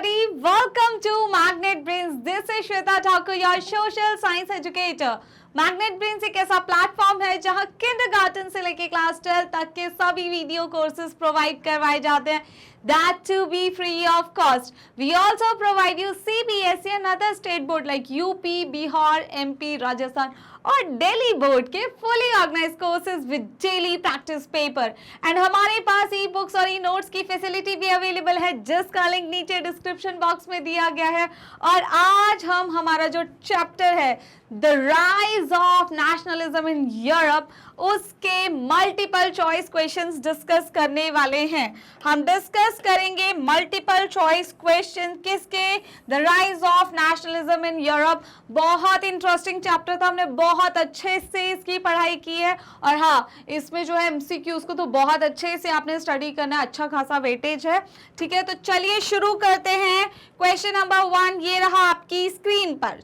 everybody, welcome to Magnet Brains. This is Shweta Thakur, your social science educator. Magnet brains एक ऐसा platform है जहां kindergarten से लेके क्लास 12 तक के सभी वीडियो कोर्सेज प्रोवाइड करवाए जाते हैं, that to be free of cost. We also provide you CBSE and other state board like UP, Bihar, MP, Rajasthan और दिल्ली बोर्ड के fully organized courses with daily practice paper. And हमारे पास e books और e notes की facility भी available है जिसका link नीचे description box में दिया गया है। और आज हम हमारा जो चैप्टर है the rise of nationalism in Europe उसके मल्टीपल चॉइस क्वेश्चंस डिस्कस करने वाले हैं। हम डिस्कस करेंगे मल्टीपल चॉइस क्वेश्चन किसके, the rise of nationalism in Europe. बहुत इंटरेस्टिंग चैप्टर था, हमने बहुत अच्छे से इसकी पढ़ाई की है। और हाँ, इसमें जो है एमसीक्यूज को तो बहुत अच्छे से आपने स्टडी करना है, अच्छा खासा वेटेज है। ठीक है, तो चलिए शुरू करते हैं। क्वेश्चन नंबर 1 ये रहा आपकी स्क्रीन पर।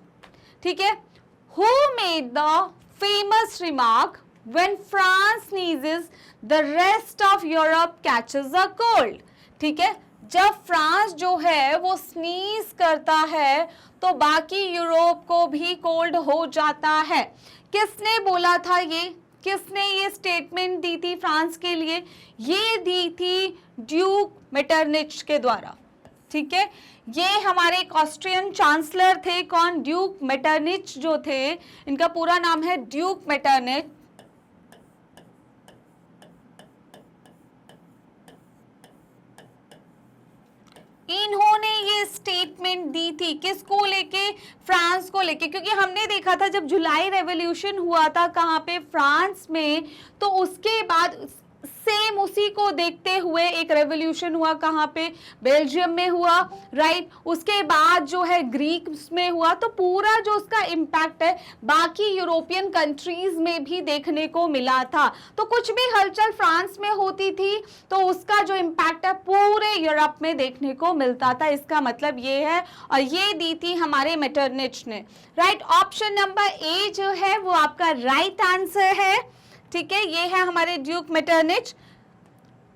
ठीक है, Who made the famous remark when France sneezes, the rest of Europe catches a cold? ठीक है, जब फ्रांस जो है वो स्नीज करता है तो बाकी यूरोप को भी कोल्ड हो जाता है। किसने बोला था ये, किसने ये स्टेटमेंट दी थी फ्रांस के लिए? ये दी थी ड्यूक मेटरनिच के द्वारा। ठीक है, ये हमारे एक ऑस्ट्रियन चांसलर थे, कौन? ड्यूक मेटरनिच जो थे, इनका पूरा नाम है ड्यूक मेटरनिच। इन्होंने ये स्टेटमेंट दी थी किसको लेके? फ्रांस को लेके। क्योंकि हमने देखा था जब जुलाई रेवोल्यूशन हुआ था कहाँ पे, फ्रांस में, तो उसके बाद सेम उसी को देखते हुए एक रेवोल्यूशन हुआ कहाँ पे, बेल्जियम में हुआ, राइट। उसके बाद जो है ग्रीक में हुआ। तो पूरा जो उसका इम्पैक्ट है बाकी यूरोपियन कंट्रीज में भी देखने को मिला था। तो कुछ भी हलचल फ्रांस में होती थी तो उसका जो इम्पैक्ट है पूरे यूरोप में देखने को मिलता था। इसका मतलब ये है, और ये दी थी हमारे मेटरनिच ने, राइट। ऑप्शन नंबर ए जो है वो आपका राइट आंसर है। ठीक है, ये है हमारे ड्यूक मेटरनिच।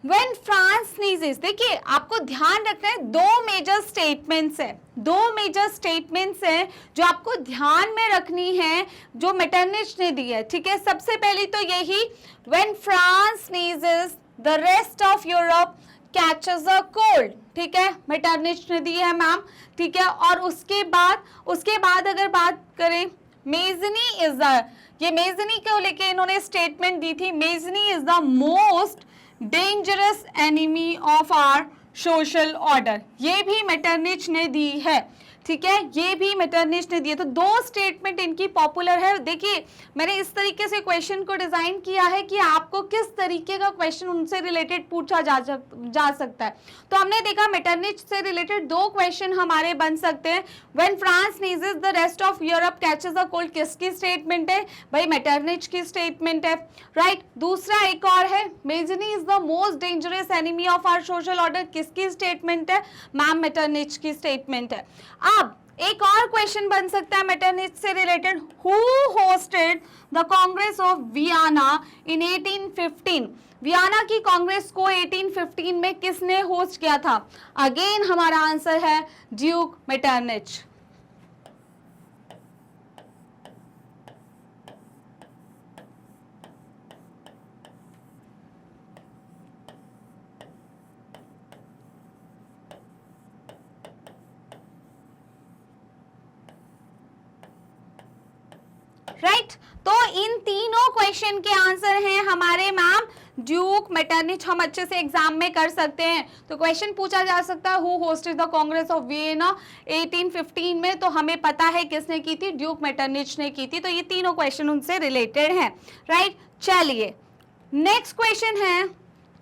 When France sneezes, देखिए आपको ध्यान रखना है, दो मेजर स्टेटमेंट्स हैं जो आपको ध्यान में रखनी है जो मेटरनिच ने दी है। ठीक है, सबसे पहली तो यही, When France sneezes, the rest of Europe catches a cold। ठीक है, मेटरनिच ने दी है मैम। ठीक है, और उसके बाद अगर बात करें, मेजनी इज द, ये मेजनी को लेके इन्होंने स्टेटमेंट दी थी, Mazzini is the most dangerous enemy of our social order. ये भी मेटरनिच ने दी है। ठीक है, ये भी मेटरनिच ने दिए। तो दो स्टेटमेंट इनकी पॉपुलर है। देखिए मैंने इस तरीके से क्वेश्चन को डिजाइन किया है कि आपको किस तरीके का क्वेश्चन उनसे रिलेटेड पूछा जा सकता है। तो हमने देखा मेटरनिच से रिलेटेड दो क्वेश्चन हमारे बन सकते हैं। When France sneezes the rest of Europe catches a cold, किसकी स्टेटमेंट है भाई? मेटरनिच की स्टेटमेंट है, राइट। दूसरा एक और है, Mazzini is the most dangerous enemy of our social order, किसकी स्टेटमेंट है? मैम मेटरनिच की स्टेटमेंट है। अब एक और क्वेश्चन बन सकता है मेटरनिच से related, who hosted the Congress of Vienna in 1815? Vienna की कांग्रेस को 1815 में किसने होस्ट किया था? अगेन हमारा आंसर है ड्यूक मेटरनिच। राइट, तो इन तीनों क्वेश्चन के आंसर हैं हमारे मैम ड्यूक मेटरनिच। हम अच्छे से एग्जाम में कर सकते हैं। तो क्वेश्चन पूछा जा सकता है, who hosted the Congress of Vienna 1815 में, तो हमें पता है किसने की थी? ड्यूक मेटरनिच ने की थी। तो ये तीनों क्वेश्चन उनसे रिलेटेड हैं, राइट। चलिए नेक्स्ट क्वेश्चन है,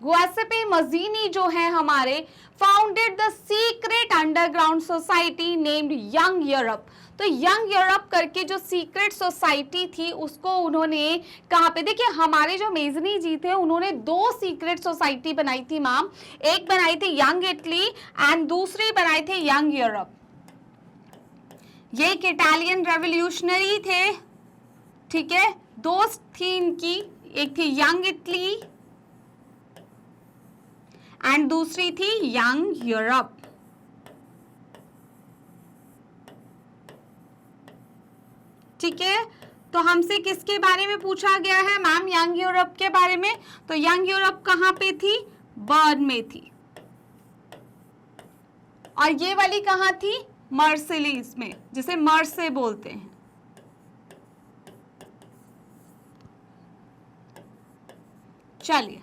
गुआसेपे मजीनी जो है हमारे, founded the secret underground society named young Europe. तो यंग यूरोप करके जो सीक्रेट सोसाइटी थी उसको उन्होंने कहाँ पे? देखिए हमारे जो मेजनी जी थे उन्होंने दो सीक्रेट सोसाइटी बनाई थी मैम, एक बनाई थी यंग इटली एंड दूसरी बनाई थी यंग यूरोप। ये एक इटालियन रेवोल्यूशनरी थे। ठीक है, दो थी इनकी, एक थी यंग इटली एंड दूसरी थी यंग यूरोप। ठीक है। तो हमसे किसके बारे में पूछा गया है मैम? यंग यूरोप के बारे में। तो यंग यूरोप कहाँ पे थी? बर्न में थी। और ये वाली कहाँ थी? मार्सिलीज में, जिसे मर्से बोलते हैं। चलिए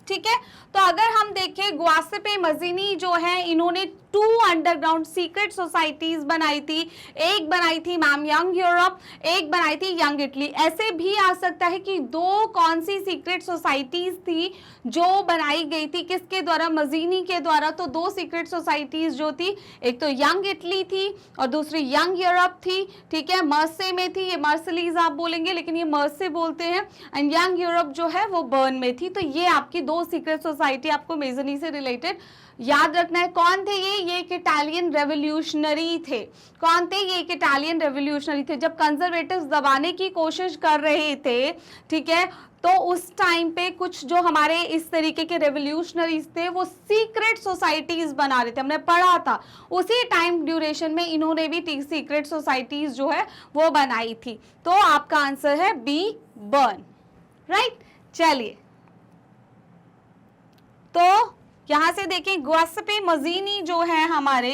ठीक है। तो अगर हम देखें ग्वासेपे मजीनी जो है, इन्होंने 2 अंडरग्राउंड सीक्रेट सोसाइटीज बनाई थी। एक बनाई थी मैम यंग यूरोप, एक बनाई थी यंग इटली। ऐसे भी आ सकता है कि 2 कौन सी सीक्रेट सोसाइटीज थी जो बनाई गई थी, किसके द्वारा? मजीनी के द्वारा। तो 2 सीक्रेट सोसाइटीज जो थी, एक तो यंग इटली थी और दूसरी यंग यूरोप थी। ठीक है, मर्से में थी, ये मार्सिलीज आप बोलेंगे लेकिन ये मर्से बोलते हैं। एंड यंग यूरोप जो है वो बर्न में थी। तो ये आपकी 2 सीक्रेट सोसाइटी आपको मेजनी से रिलेटेड याद रखना है। कौन थे ये एक इटालियन रेवोल्यूशनरी थे। कौन थे ये? एक इटालियन रेवोल्यूशनरी थे। जब कंजर्वेटिव्स दबाने की कोशिश कर रहे थे, ठीक है, तो उस टाइम पे कुछ जो हमारे इस तरीके के रेवोल्यूशनरीज थे वो सीक्रेट सोसाइटीज बना रहे थे। हमने पढ़ा था उसी टाइम ड्यूरेशन में इन्होंने भी सीक्रेट सोसाइटीज जो है वो बनाई थी। तो आपका आंसर है बी, बर्न। राइट। चलिए, तो यहां से देखें ग्वासेपे मजीनी जो है हमारे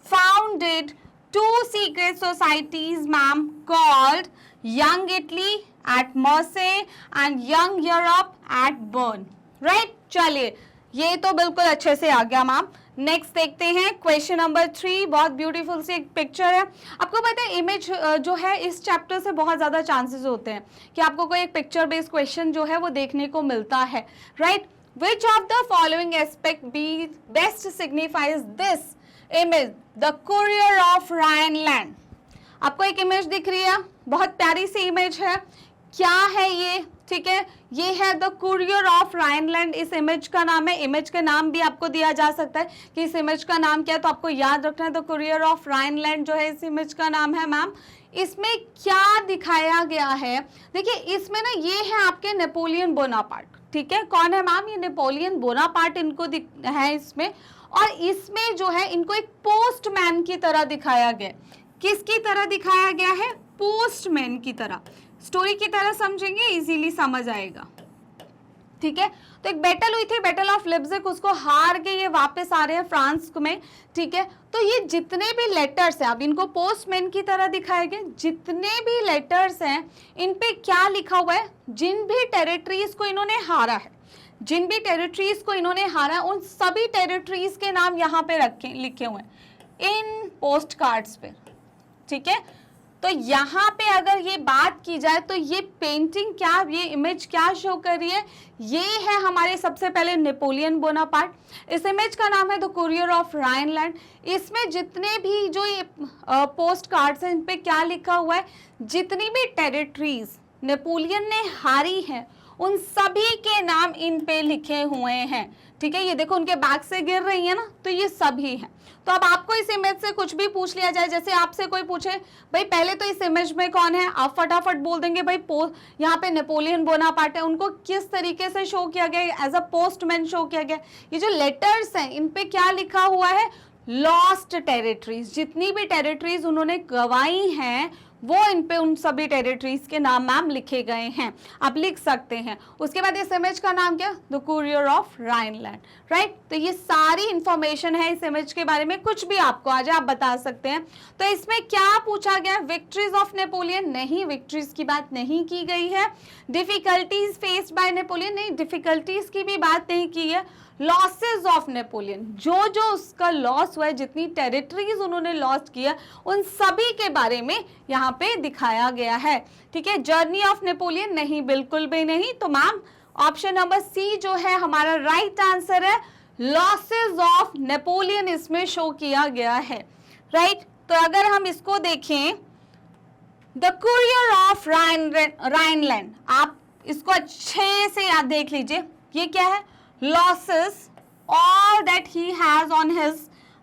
founded 2 secret societies ma'am called Young Italy at Marseilles and Young Europe at Bern. Right. चलिए, ये तो बिल्कुल अच्छे से आ गया मैम। नेक्स्ट देखते हैं क्वेश्चन नंबर 3। बहुत ब्यूटीफुल सी एक पिक्चर है। आपको पता है इमेज जो है इस चैप्टर से बहुत ज्यादा चांसेस होते हैं कि आपको कोई एक पिक्चर बेस्ड क्वेश्चन जो है वो देखने को मिलता है। Right. Which of the following aspect best signifies this image? The courier of Rhineland. आपको एक इमेज दिख रही है, बहुत प्यारी सी इमेज है। क्या है ये? ठीक है, ये है द कुरियर ऑफ राइनलैंड। इस इमेज का नाम है। इमेज का नाम भी आपको दिया जा सकता है कि इस इमेज का नाम क्या है, तो आपको याद रखना है द कुरियर ऑफ राइनलैंड जो है इस इमेज का नाम है मैम। इसमें क्या दिखाया गया है? देखिए, इसमें ना ये है आपके नेपोलियन बोनापार्ट। ठीक है, कौन है मैम? ये नेपोलियन बोनापार्ट इनको है इसमें। और इसमें जो है इनको एक पोस्टमैन की तरह दिखाया गया। किसकी तरह दिखाया गया है? पोस्टमैन की तरह। स्टोरी की तरह समझेंगे, इजीली समझ आएगा। ठीक है, तो एक बैटल हुई थी, बैटल ऑफ लिप्जिग, उसको हार के ये वापस आ रहे हैं फ्रांस में। ठीक है, तो ये जितने भी लेटर्स हैं, अब इनको पोस्टमैन की तरह दिखाए गए। जितने भी लेटर्स हैं इन पे क्या लिखा हुआ है? जिन भी टेरिटरीज को इन्होंने हारा है, जिन भी टेरिटरीज को इन्होंने हारा है, उन सभी टेरिटरीज के नाम यहाँ पे लिखे हुए हैं इन पोस्ट कार्ड्स पे। ठीक है, तो यहाँ पे अगर ये बात की जाए तो ये पेंटिंग क्या, ये इमेज क्या शो कर रही है? ये है हमारे सबसे पहले नेपोलियन बोनापार्ट। इस इमेज का नाम है द कुरियर ऑफ राइनलैंड। इसमें जितने भी जो ये पोस्ट कार्ड्स हैं इन पे क्या लिखा हुआ है? जितनी भी टेरिटरीज नेपोलियन ने हारी हैं उन सभी के नाम इन पे लिखे हुए हैं। ठीक है, ये देखो उनके बैग से गिर रही है ना, तो ये सभी हैं। तो अब आपको इस इमेज से कुछ भी पूछ लिया जाए, जैसे आपसे कोई पूछे भाई पहले तो इस इमेज में कौन है, आप फटाफट बोल देंगे भाई यहाँ पे नेपोलियन बोनापार्ट है। उनको किस तरीके से शो किया गया? एज अ पोस्टमैन शो किया गया। ये जो लेटर्स हैं इन पे क्या लिखा हुआ है? Lost territories. जितनी भी टेरिटरीज उन्होंने गंवाई हैं वो इन पे उन सभी टेरिटरीज के नाम मैम लिखे गए हैं, आप लिख सकते हैं। उसके बाद इस इमेज का नाम क्या? The courier of Rhineland. Right, तो ये सारी इंफॉर्मेशन है इस इमेज के बारे में। कुछ भी आपको आज आप बता सकते हैं। तो इसमें क्या पूछा गया? Victories of Napoleon? नहीं, विक्ट्रीज की बात नहीं की गई है। Difficulties faced by Napoleon? नहीं, डिफिकल्टीज की भी बात नहीं की है। लॉसेस ऑफ नेपोलियन, जो जो उसका लॉस हुआ है, जितनी टेरिटरीज उन्होंने लॉस किया, उन सभी के बारे में यहाँ पे दिखाया गया है। ठीक है, जर्नी ऑफ नेपोलियन? नहीं, बिल्कुल भी नहीं। तो मैम ऑप्शन नंबर सी जो है हमारा राइट आंसर है। लॉसेस ऑफ नेपोलियन इसमें शो किया गया है। राइट, तो अगर हम इसको देखें, द कुरियर ऑफ राइनलैंड, आप इसको अच्छे से याद देख लीजिए। ये क्या है? losses all that he has on his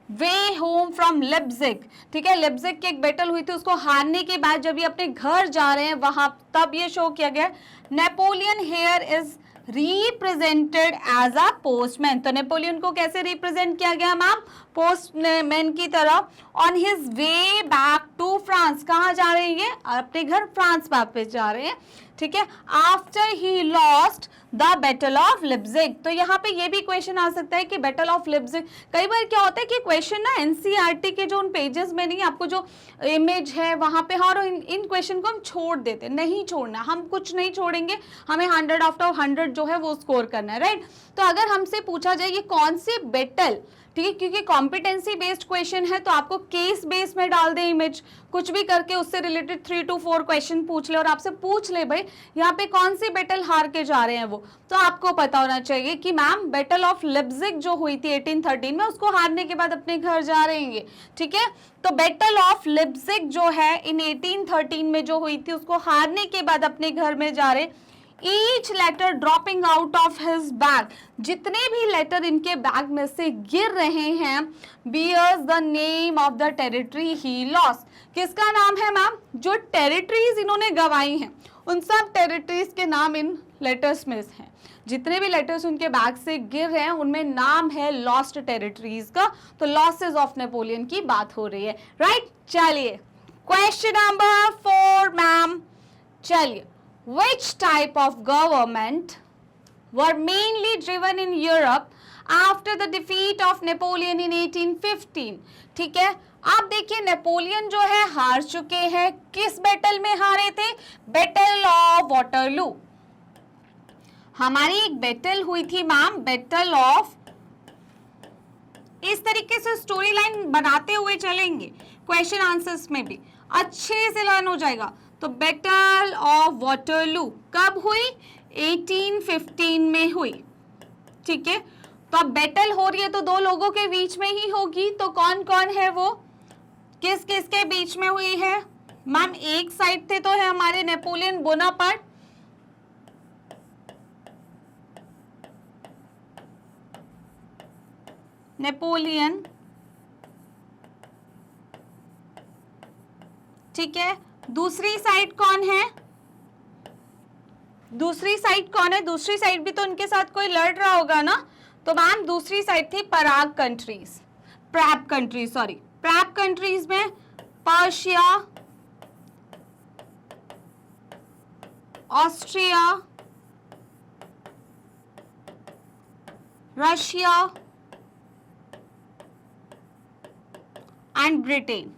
way home from Leipzig। ठीक है, लेप्जिग की एक बैटल हुई थी, उसको हारने के बाद जब ये अपने घर जा रहे हैं वहां, तब ये शो किया गया Napoleon here is represented as a postman. तो नेपोलियन को कैसे रिप्रेजेंट किया गया मैम? पोस्टमैन की तरह। On his way back to France, कहाँ जा रहे हैं ये? अपने घर फ्रांस वापस जा रहे हैं, ठीक है। After he lost the battle of Leipzig. तो यहाँ पे ये भी क्वेश्चन आ सकता है कि बैटल ऑफ लिप्जिग, कई बार क्या होता है कि क्वेश्चन ना एनसीईआरटी के जो उन पेजेस में नहीं, आपको जो इमेज है वहां पे, और इन क्वेश्चन को हम छोड़ देते, नहीं छोड़ना, हम कुछ नहीं छोड़ेंगे, हमें 100 आउट ऑफ 100 जो है वो स्कोर करना है, राइट। तो अगर हमसे पूछा जाए ये कौन सी बैटल, ठीक है, क्योंकि कॉम्पिटेंसी बेस्ड क्वेश्चन है तो आपको केस बेस में डाल दे इमेज, कुछ भी करके उससे रिलेटेड 3 to 4 क्वेश्चन पूछ ले और आपसे पूछ ले भाई यहाँ पे कौन सी बैटल हार के जा रहे हैं वो, तो आपको पता होना चाहिए कि मैम बैटल ऑफ लिप्जिग जो हुई थी 1813 में, उसको हारने के बाद अपने घर जा रहे हैं, ठीक है। तो बैटल ऑफ लिप्जिग जो है इन 1813 में जो हुई थी, उसको हारने के बाद अपने घर में जा रहे। Each letter dropping out of his bag, जितने भी लेटर इनके बैग में से गिर रहे हैं, bears the name of the territory he lost। किसका नाम है मैम? जो टेरिटरीज इन्होंने गंवाई हैं उन सब टेरिटरीज के नाम इन लेटर्स में हैं। जितने भी लेटर्स उनके बैग से गिर रहे हैं उनमें नाम है लॉस्ट टेरिटरीज का। तो लॉसेस ऑफ नेपोलियन की बात हो रही है, राइट। चलिए क्वेश्चन नंबर 4 मैम, चलिए। Which type of government were mainly driven in Europe after the defeat of Napoleon in 1815? ठीक है, आप देखिए नेपोलियन जो है हार चुके हैं, किस बैटल में हारे थे? Battle of Waterloo. हमारी एक बैटल हुई थी मैम, बैटल ऑफ, इस तरीके से स्टोरी लाइन बनाते हुए चलेंगे, क्वेश्चन आंसर्स में भी अच्छे से लर्न हो जाएगा। तो बैटल ऑफ वाटरलू कब हुई? 1815 में हुई, ठीक है। तो अब बैटल हो रही है तो दो लोगों के बीच में ही होगी, तो कौन कौन है वो, किस किस के बीच में हुई है मैम? एक साइड थे तो है हमारे नेपोलियन बोनापार्ट, नेपोलियन, ठीक है। दूसरी साइड कौन है? दूसरी साइड कौन है? दूसरी साइड भी तो उनके साथ कोई लड़ रहा होगा ना। तो मैम दूसरी साइड थी पराग कंट्रीज, प्रैप कंट्रीज, सॉरी प्रैप कंट्रीज में Prussia, Austria, Russia and Britain,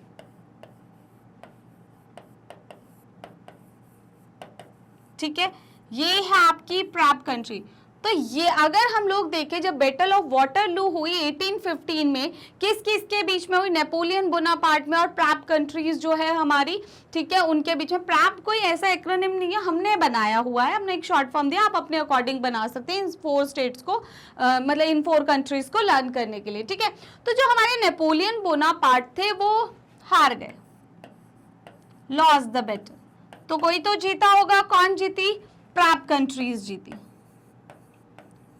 ठीक है। ये है आपकी प्रैप कंट्री। तो ये अगर हम लोग देखें जब बैटल ऑफ वाटरलू हुई 1815 में, किस किस के बीच में हुई? नेपोलियन बोनापार्ट में और प्रैप कंट्रीज जो है हमारी, ठीक है, उनके बीच में। प्रैप कोई ऐसा एक्रोनिम नहीं है, हमने बनाया हुआ है, हमने एक शॉर्ट फॉर्म दिया, आप अपने अकॉर्डिंग बना सकते हैं इन 4 स्टेट्स को, मतलब इन 4 कंट्रीज को लर्न करने के लिए, ठीक है। तो जो हमारे नेपोलियन बोनापार्ट थे वो हार गए, लॉस्ट द बैटल। तो कोई तो जीता होगा, कौन जीती? प्रैप कंट्रीज जीती।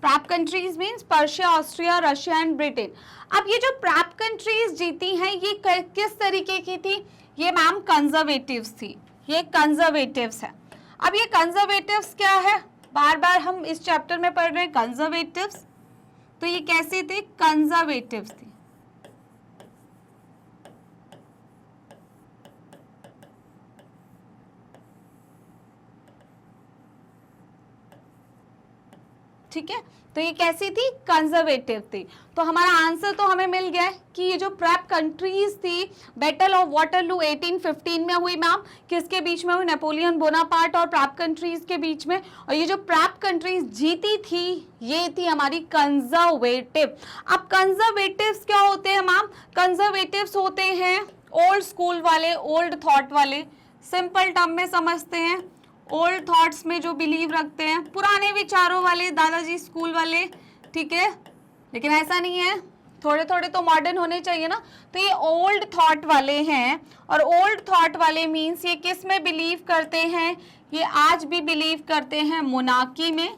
Prep countries means Persia, Austria, Russia and Britain. अब ये जो प्रैप कंट्रीज जीती हैं ये किस तरीके की थी? ये मैम कंजर्वेटिव्स थी, ये कंजर्वेटिव्स है। अब ये कंजर्वेटिव्स क्या है? बार बार हम इस चैप्टर में पढ़ रहे हैं कंजर्वेटिव्स, तो ये कैसे थे? कंजर्वेटिव्स थी, ठीक है। तो ये कैसी थी? कंजर्वेटिव थी। तो हमारा आंसर तो हमें मिल गया कि ये जो प्रैप कंट्रीज थी, बैटल ऑफ वाटरलू 1815 में हुई मैम, किसके बीच में हुई? नेपोलियन बोनापार्ट और प्रैप कंट्रीज के बीच में। और ये जो प्रैप कंट्रीज जीती थी ये थी हमारी कंजर्वेटिव। अब कंजर्वेटिव्स क्या होते हैं मैम? कंजर्वेटिव्स होते हैं ओल्ड स्कूल वाले, ओल्ड थॉट वाले, सिंपल टर्म में समझते हैं, ओल्ड थॉट्स में जो बिलीव रखते हैं, पुराने विचारों वाले, दादाजी स्कूल वाले, ठीक है। लेकिन ऐसा नहीं है, थोड़े थोड़े तो मॉडर्न होने चाहिए ना। तो ये ओल्ड थॉट वाले हैं, और ओल्ड थॉट वाले मीन्स ये किस में बिलीव करते हैं? ये आज भी बिलीव करते हैं मोनार्की में,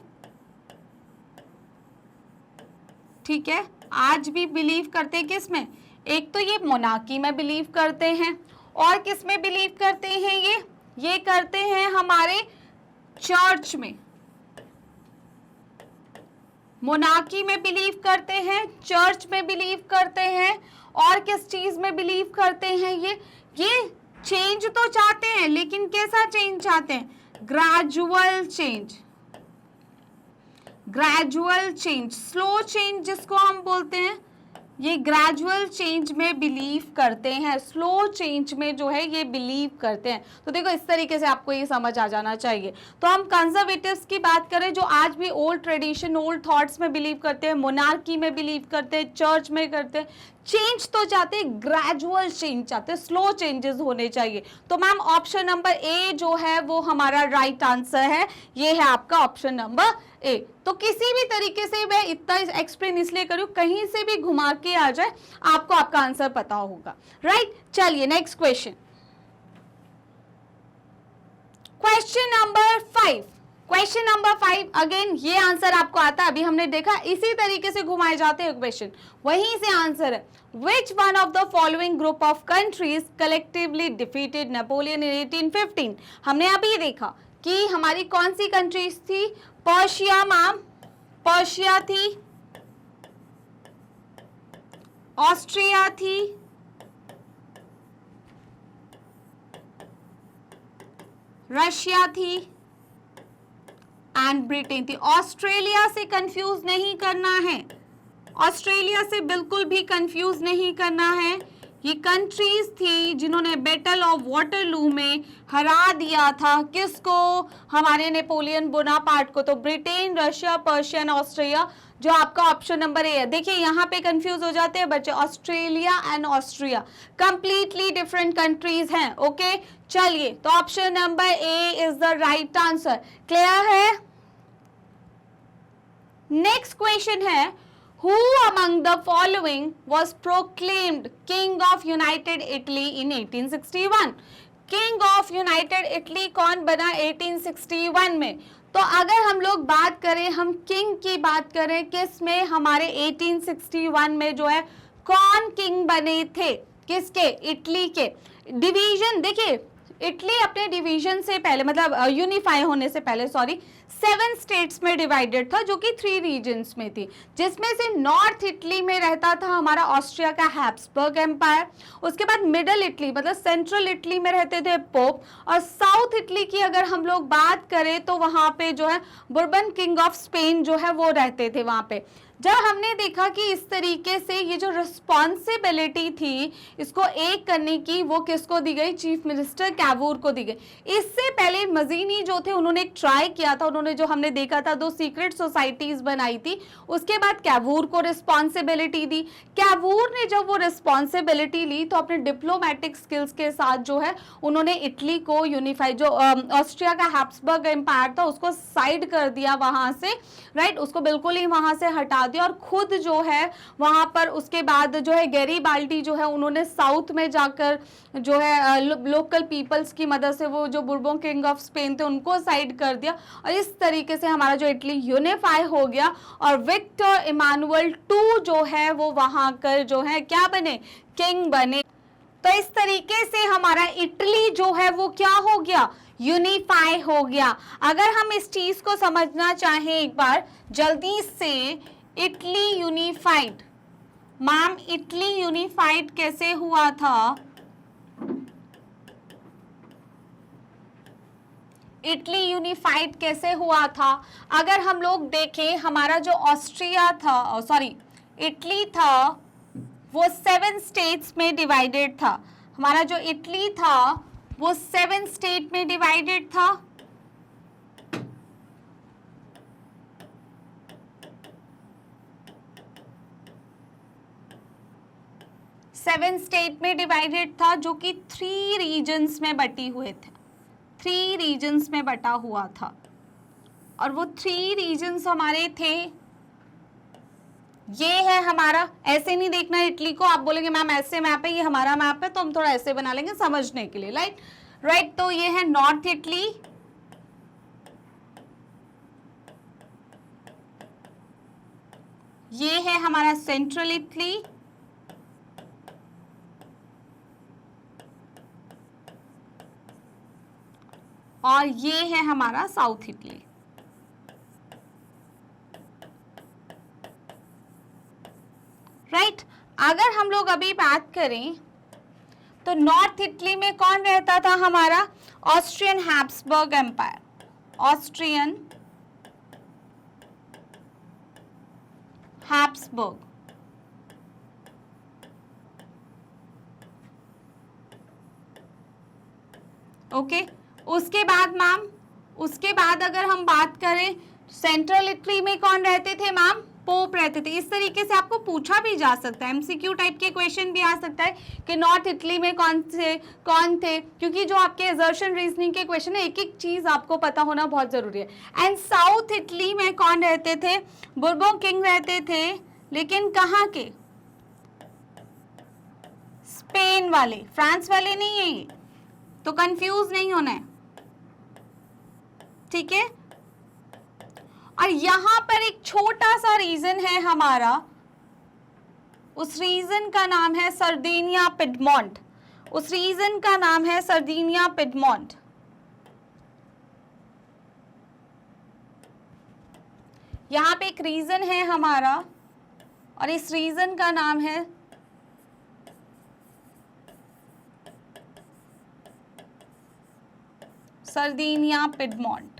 ठीक है। आज भी बिलीव करते हैं किस में? एक तो ये मोनार्की में बिलीव करते हैं, और किस में बिलीव करते हैं? ये करते हैं हमारे चर्च में, मोनार्की में बिलीव करते हैं, चर्च में बिलीव करते हैं, और किस चीज में बिलीव करते हैं? ये चेंज तो चाहते हैं, लेकिन कैसा चेंज चाहते हैं? Gradual change, gradual change, slow change जिसको हम बोलते हैं, ये ग्रेजुअल चेंज में बिलीव करते हैं, स्लो चेंज में जो है ये बिलीव करते हैं। तो देखो इस तरीके से आपको ये समझ आ जाना चाहिए। तो हम कंजर्वेटिव्स की बात करें जो आज भी ओल्ड ट्रेडिशन, ओल्ड थॉट्स में बिलीव करते हैं, मोनार्की में बिलीव करते हैं, चर्च में करते हैं, चेंज तो चाहते हैं, ग्रेजुअल चेंज चाहते हैं, स्लो चेंजेस होने चाहिए। तो मैम ऑप्शन नंबर ए जो है वो हमारा राइट आंसर है, ये है आपका ऑप्शन नंबर ए। तो किसी भी तरीके से मैं इतना एक्सप्लेन इसलिए करूं, कहीं से भी घुमा के आ जाए आपको आपका आंसर पता होगा, राइट। चलिए next question, question number 5। Question number 5 again ये आंसर आपको आता है, अभी हमने देखा इसी तरीके से घुमाए जाते हैं क्वेश्चन, वहीं से आंसर है। Which one of the following group of countries collectively defeated Napoleon in 1815? हमने अभी देखा कि हमारी कौन सी कंट्रीज थी? पर्शिया मैम, पर्शिया थी, ऑस्ट्रिया थी, रशिया थी एंड ब्रिटेन थी। ऑस्ट्रेलिया से कंफ्यूज नहीं करना है, ऑस्ट्रेलिया से बिल्कुल भी कंफ्यूज नहीं करना है। ये कंट्रीज थी जिन्होंने बैटल ऑफ वाटरलू में हरा दिया था किसको? हमारे नेपोलियन बोनापार्ट को। तो ब्रिटेन, रशिया, पर्शिया, ऑस्ट्रिया, जो आपका ऑप्शन नंबर ए है। देखिए यहाँ पे कंफ्यूज हो जाते हैं बच्चे, Australia and Austria completely different countries हैं। ओके चलिए, तो option number A is the right answer. Clear है? नेक्स्ट क्वेश्चन है, Who among the following was proclaimed King of United Italy in 1861? King of United Italy कौन बना 1861 में? तो अगर हम लोग बात करें, हम किंग की बात करें, किस में? हमारे 1861 में जो है कौन किंग बने थे? किसके? इटली के। डिवीजन देखिए, इटली अपने डिवीजन से पहले, मतलब यूनिफाई होने से पहले, सॉरी, 7 स्टेट्स में डिवाइडेड था, जो कि 3 रीजन्स में थी, जिसमें से नॉर्थ इटली में रहता था हमारा ऑस्ट्रिया का हैब्सबर्ग एम्पायर। उसके बाद मिडल इटली मतलब सेंट्रल इटली में रहते थे पोप, और साउथ इटली की अगर हम लोग बात करें तो वहां पे जो है बुर्बन किंग ऑफ स्पेन जो है वो रहते थे वहां पे। जब हमने देखा कि इस तरीके से ये जो रिस्पॉन्सिबिलिटी थी इसको एक करने की, वो किसको दी गई? चीफ मिनिस्टर कैवूर को दी गई। इससे पहले मजीनी जो थे उन्होंने एक ट्राई किया था, उन्होंने जो हमने देखा था 2 सीक्रेट सोसाइटीज बनाई थी, उसके बाद कैवूर को रिस्पॉन्सिबिलिटी दी। कैवूर ने जब वो रिस्पॉन्सिबिलिटी ली तो अपने डिप्लोमेटिक स्किल्स के साथ जो है उन्होंने इटली को यूनिफाई, जो ऑस्ट्रिया का हैब्सबर्ग एम्पायर था उसको साइड कर दिया वहां से, राइट, उसको बिल्कुल ही वहां से हटा दिया, और खुद जो है वहां पर उसके बाद जो है गैरीबाल्डी जो है उन्होंने साउथ में जाकर जो है लोकल पीपल्स की मदद से वो जो बुर्बन किंग ऑफ स्पेन थे उनको साइड कर दिया, और इस तरीके से हमारा जो इटली यूनिफाई हो गया, और विक्टर इमानुअल 2 जो है वो वहां कर जो है क्या बने? किंग बने। तो इस तरीके से हमारा इटली जो है वो क्या हो गया? यूनिफाई हो गया। अगर हम इस चीज को समझना चाहें एक बार जल्दी से, Italy unified, ma'am Italy unified कैसे हुआ था? इटली यूनिफाइड कैसे हुआ था? अगर हम लोग देखें, हमारा जो ऑस्ट्रिया था, सॉरी इटली था, वो 7 स्टेट्स में डिवाइडेड था। हमारा जो इटली था वो 7 स्टेट में डिवाइडेड था, सेवन स्टेट में डिवाइडेड था, जो कि 3 रीजन्स में बटी हुए थे, 3 रीजन्स में बटा हुआ था, और वो 3 रीजन्स हमारे थे, ये है हमारा, ऐसे नहीं देखना इटली को, आप बोलेंगे मैम ऐसे मैप है, ये हमारा मैप है, तो हम थोड़ा ऐसे बना लेंगे समझने के लिए, राइट। तो ये है नॉर्थ इटली, ये है हमारा सेंट्रल इटली, और ये है हमारा साउथ इटली। अगर हम लोग अभी बात करें तो नॉर्थ इटली में कौन रहता था हमारा? Austrian Habsburg empire, Austrian Habsburg. Okay, उसके बाद मैम, उसके बाद अगर हम बात करें सेंट्रल इटली में कौन रहते थे मैम? पोप रहते थे। इस तरीके से आपको पूछा भी जा सकता है, एमसीक्यू टाइप के क्वेश्चन भी आ सकता है कि नॉर्थ इटली में कौन थे, क्योंकि जो आपके असर्शन रीजनिंग के क्वेश्चन है, एक एक चीज आपको पता होना बहुत जरूरी है। एंड साउथ इटली में कौन रहते थे? बुर्बोन किंग रहते थे, लेकिन कहाँ के? स्पेन वाले, फ्रांस वाले नहीं है ये, तो कंफ्यूज नहीं होना है, ठीक है। और यहां पर एक छोटा सा रीजन है हमारा, उस रीजन का नाम है सर्दिनिया पिडमोंट, उस रीजन का नाम है सर्दिनिया पिडमोंट। यहां पे एक रीजन है हमारा और इस रीजन का नाम है सर्दिनिया पिडमोंट।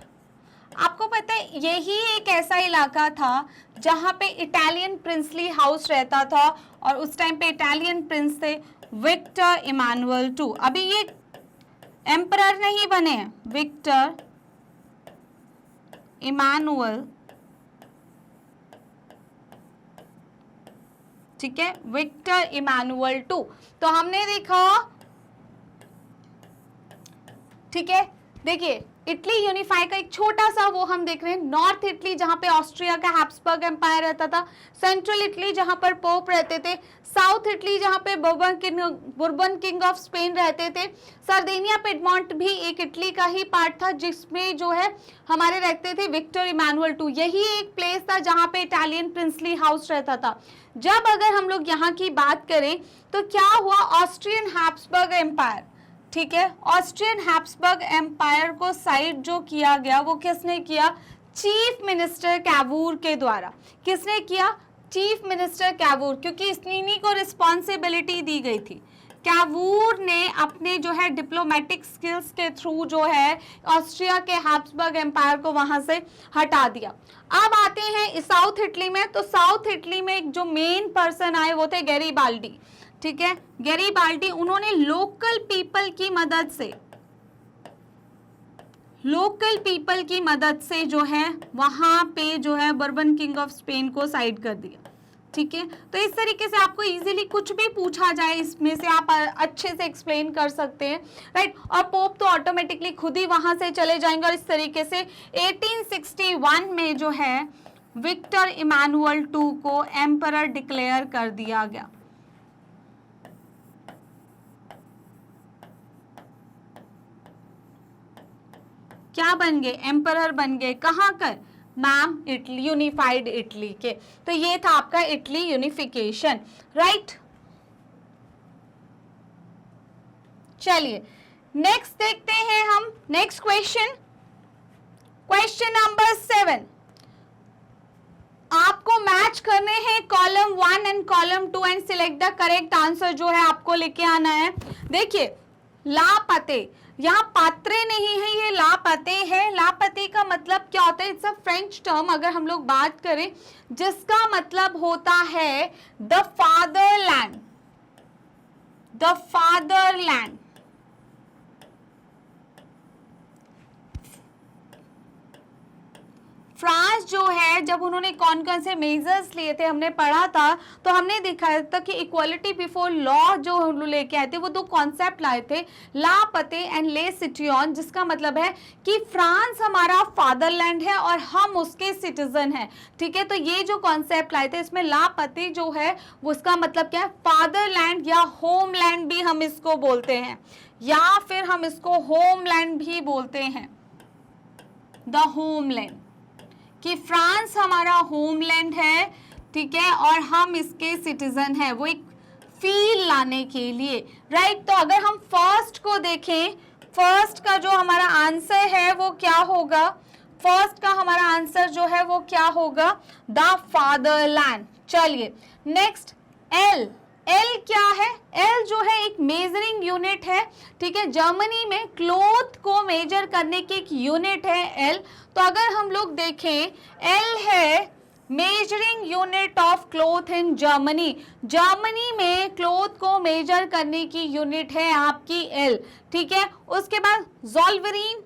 आपको पता है यही एक ऐसा इलाका था जहां पे इटालियन प्रिंसली हाउस रहता था और उस टाइम पे इटालियन प्रिंस थे विक्टर इमानुअल टू। अभी ये एम्परर नहीं बने हैं, विक्टर इमानुअल, ठीक है, विक्टर इमानुअल टू। तो हमने देखा, ठीक है, देखिए इटली यूनिफाई का एक छोटा सा वो हम देख रहे हैं। नॉर्थ इटली जहां पे ऑस्ट्रिया का हैब्सबर्ग एम्पायर रहता था, सेंट्रल इटली जहां पर पोप रहते थे, साउथ इटली जहां पे बुर्बन किंग ऑफ स्पेन रहते थे, सर्दिनिया पिडमोंट भी एक इटली का ही पार्ट था जिसमें जो है हमारे रहते थे विक्टर इमानुअल टू। यही एक प्लेस था जहां पे इटालियन प्रिंसली हाउस रहता था। जब अगर हम लोग यहाँ की बात करें तो क्या हुआ, ऑस्ट्रियन हैब्सबर्ग एम्पायर, ठीक है, ऑस्ट्रियन हैब्सबर्ग एम्पायर को साइड जो किया गया वो किसने किया? चीफ मिनिस्टर कैवूर के द्वारा। किसने किया? चीफ मिनिस्टर कैवूर, क्योंकि इन्हीं को रिस्पॉन्सिबिलिटी दी गई थी। कैवूर ने अपने जो है डिप्लोमेटिक स्किल्स के थ्रू जो है ऑस्ट्रिया के हैब्सबर्ग एम्पायर को वहां से हटा दिया। अब आते हैं साउथ इटली में, तो साउथ इटली में एक जो मेन पर्सन आए वो थे गैरीबाल्डी, ठीक है, गैरीबाल्डी। उन्होंने लोकल पीपल की मदद से जो है वहां पे जो है बर्बन किंग ऑफ स्पेन को साइड कर दिया, ठीक है। तो इस तरीके से आपको इजीली कुछ भी पूछा जाए इसमें से आप अच्छे से एक्सप्लेन कर सकते हैं, राइट। और पोप तो ऑटोमेटिकली खुद ही वहां से चले जाएंगे और इस तरीके से 1861 में जो है विक्टर इमानुअल टू को एम्परर डिक्लेयर कर दिया गया। क्या बन गए? एम्परर बन गए। कहाँ कर? मैम इटली, यूनिफाइड इटली के। तो ये था आपका इटली यूनिफिकेशन, राइट। चलिए नेक्स्ट देखते हैं हम नेक्स्ट क्वेश्चन, क्वेश्चन नंबर 7। आपको मैच करने हैं column 1 and column 2 and select the correct answer जो है आपको लेके आना है। देखिए लापते, यहाँ पात्रे नहीं है, ये लापते है। लापते का मतलब क्या होता है? इट्स अ फ्रेंच टर्म, अगर हम लोग बात करें, जिसका मतलब होता है the fatherland, the fatherland. France जो है, जब उन्होंने कौन कौन से मेजर्स लिए थे हमने पढ़ा था, तो हमने देखा था कि इक्वालिटी बिफोर लॉ जो लेके आए थे वो 2 कॉन्सेप्ट लाए थे, ला पते एंड ले सिटियन, जिसका मतलब है कि फ्रांस हमारा फादरलैंड है और हम उसके सिटीजन हैं, ठीक है। तो ये जो कॉन्सेप्ट लाए थे इसमें ला पते जो है उसका मतलब क्या है? फादरलैंड या होमलैंड भी हम इसको बोलते हैं, या फिर हम इसको होमलैंड भी बोलते हैं, द होमलैंड, कि फ्रांस हमारा होमलैंड है, ठीक है, और हम इसके सिटीजन हैं, वो एक फील लाने के लिए, राइट। तो अगर हम फर्स्ट को देखें, फर्स्ट का जो हमारा आंसर है वो क्या होगा? फर्स्ट का हमारा आंसर जो है वो क्या होगा? The fatherland. चलिए नेक्स्ट एल, एल क्या है? एल जो है एक मेजरिंग यूनिट है, ठीक है। जर्मनी में क्लॉथ को मेजर करने की एक यूनिट है एल। तो अगर हम लोग देखें, एल है measuring unit of cloth in Germany. Germany में क्लॉथ को मेजर करने की यूनिट है आपकी एल, ठीक है। उसके बाद ज़ोल्वेरियन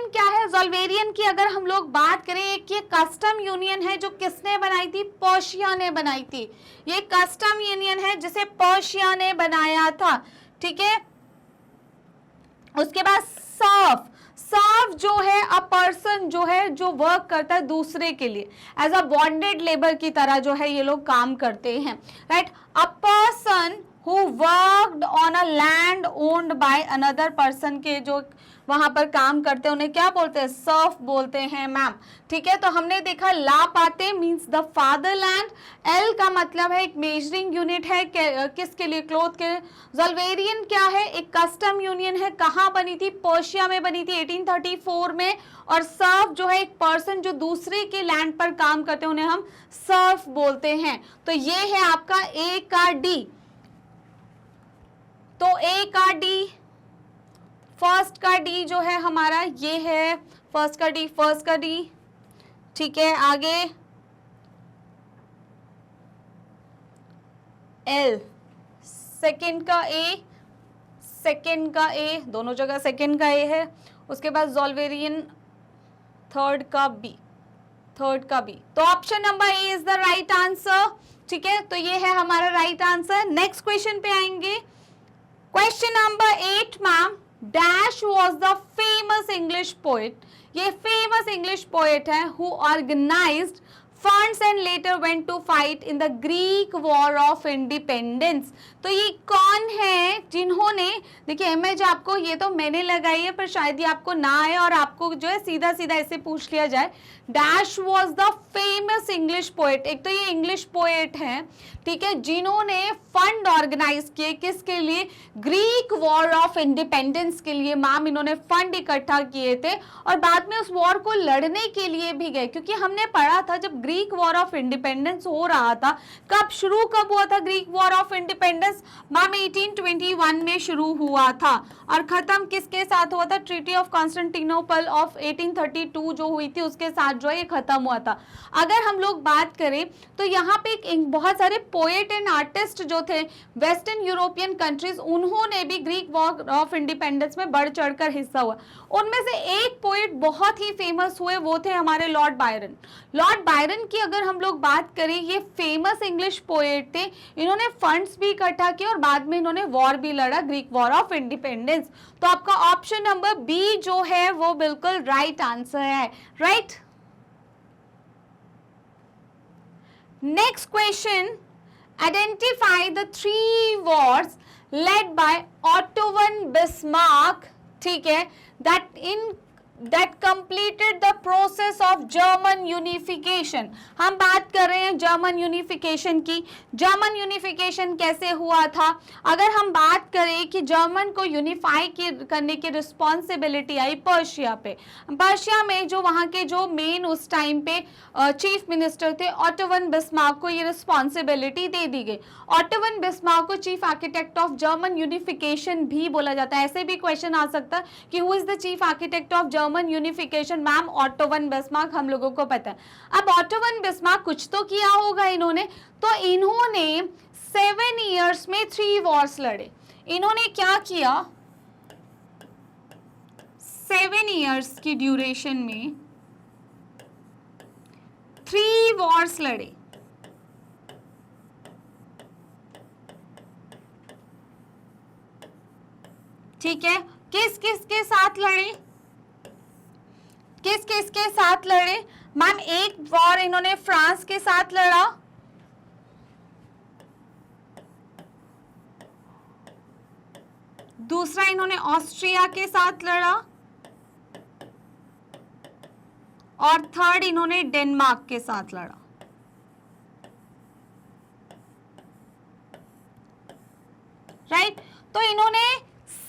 क्या है? ज़ोल्वेरियन की अगर हम लोग बात करें, एक ये कस्टम यूनियन है जो किसने बनाई थी? पर्शिया ने बनाई थी। ये कस्टम यूनियन है जिसे पर्शिया ने बनाया था, ठीक है। उसके बाद सर्फ जो है अ पर्सन जो है जो वर्क करता है दूसरे के लिए, एज अ बॉन्डेड लेबर की तरह जो है ये लोग काम करते हैं, right. A person who worked on a land owned by another person, के जो वहां पर काम करते हैं उन्हें क्या बोलते हैं? सर्फ बोलते हैं मैम, ठीक है। तो हमने देखा ला पाते मीन्स द फादरलैंड, एल का मतलब है एक मेजरिंग यूनिट है किसके लिए? क्लॉथ के। ज़ोल्वेरियन क्या है? एक कस्टम यूनियन है, कहाँ बनी थी? पर्शिया में बनी थी 1834 में। और सर्फ जो है एक पर्सन जो दूसरे के लैंड पर काम करते हैं उन्हें हम सर्फ बोलते हैं। तो ये है आपका ए का डी। तो ए का डी, फर्स्ट का डी जो है हमारा ये है फर्स्ट का डी, ठीक है। आगे एल, सेकंड का ए, दोनों जगह सेकंड का ए है। उसके बाद ज़ोल्वेरियन थर्ड का बी। तो option number A is the right answer, ठीक है। तो ये है हमारा राइट आंसर। नेक्स्ट क्वेश्चन पे आएंगे। Question number 8 ma'am, dash was the famous English poet. ये फेमस इंग्लिश पोएट है who organised funds and later went to fight in the Greek war of independence. तो ये कौन है जिन्होंने, देखिए इमेज आपको ये तो मैंने लगाई है पर शायद ये आपको ना आए और आपको जो है सीधा सीधा ऐसे पूछ लिया जाए, dash was the famous English poet. एक तो ये इंग्लिश पोएट है, ठीक है, जिन्होंने फंड ऑर्गेनाइज किए किसके लिए? ग्रीक वॉर ऑफ इंडिपेंडेंस के लिए। मैम इन्होंने फंड इकट्ठा किए थे और बाद में उस वॉर को लड़ने के लिए भी गए, क्योंकि हमने पढ़ा था जब ग्रीक वॉर ऑफ इंडिपेंडेंस हो रहा था, कब हुआ था Greek war of independence? Ma'am 1821 में शुरू हुआ था और खत्म किसके साथ हुआ था? ट्रीटी ऑफ कॉन्स्टेंटिनोपल ऑफ 1832 जो हुई थी उसके साथ जो है ये खत्म हुआ था। अगर हम लोग बात करें तो यहाँ पे बहुत सारे पोएट एंड आर्टिस्ट जो थे वेस्टर्न यूरोपियन कंट्रीज, उन्होंने भी ग्रीक वॉर ऑफ इंडिपेंडेंस में बढ़ चढ़कर हिस्सा हुआ। उनमें से एक पोएट बहुत ही फेमस हुए, वो थे हमारे लॉर्ड बायरन। लॉर्ड बायरन की अगर हम लोग बात करें, ये फेमस इंग्लिश पोएट थे। इन्होंने फंड्स भी इकट्ठा किए और बाद में इन्होंने वॉर भी लड़ा, ग्रीक वॉर ऑफ इंडिपेंडेंस। तो आपका ऑप्शन नंबर बी जो है वो बिल्कुल राइट आंसर है, right. Next question, identify the 3 wars led by Otto von Bismarck, ठीक है, that completed the process of German unification। हम बात कर रहे हैं जर्मन यूनिफिकेशन की। जर्मन यूनिफिकेशन कैसे हुआ था? अगर हम बात करें कि जर्मन को यूनिफाई करने की रिस्पॉन्सिबिलिटी आई पर्शिया पे। पर्शिया में जो वहाँ के जो मेन उस टाइम पे चीफ मिनिस्टर थे, ऑटो वन बिस्मार्क को ये रिस्पॉन्सिबिलिटी दे दी गई। ऑटो वन बिस्मार्क को chief architect of German unification भी बोला जाता है। ऐसे भी क्वेश्चन आ सकता है कि who is the chief architect of German unification? Ma'am auto von Bismarck, हम लोगों को पता है। अब ऑटो वन बिस्मार्क कुछ तो किया होगा इन्होंने, तो इन्होंने 7 ईयर्स में 3 वॉर्स लड़े। इन्होंने क्या किया? 7 ईयर्स की ड्यूरेशन में 3 वॉर्स लड़े, ठीक है। किस किस के साथ लड़े? किस किस के साथ लड़े? मैम एक वॉर इन्होंने फ्रांस के साथ लड़ा, दूसरा इन्होंने ऑस्ट्रिया के साथ लड़ा और थर्ड इन्होंने डेनमार्क के साथ लड़ा, राइट। तो इन्होंने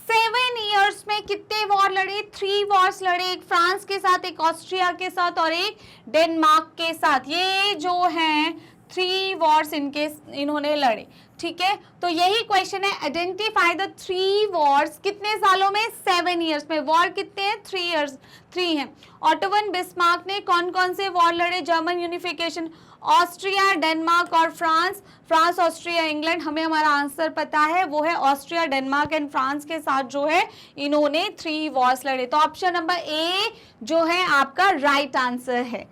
7 ईयर्स में कितने वॉर लड़े? 3 वॉर्स लड़े, एक फ्रांस के साथ, एक ऑस्ट्रिया के साथ और एक डेनमार्क के साथ। ये जो हैं 3 वॉर्स इन्होंने लड़े, ठीक है। तो यही क्वेश्चन है, आइडेंटिफाई द 3 वॉर्स, कितने सालों में? 7 ईयर्स में। वॉर कितने हैं? 3 हैं। ऑटो वन बिस्मार्क ने कौन कौन से वॉर लड़े? जर्मन यूनिफिकेशन, ऑस्ट्रिया, डेनमार्क और फ्रांस। फ्रांस, ऑस्ट्रिया, इंग्लैंड, हमें हमारा आंसर पता है, वो है ऑस्ट्रिया, डेनमार्क एंड फ्रांस के साथ जो है इन्होंने 3 वॉर्स लड़े। तो ऑप्शन नंबर ए जो है आपका राइट आंसर है।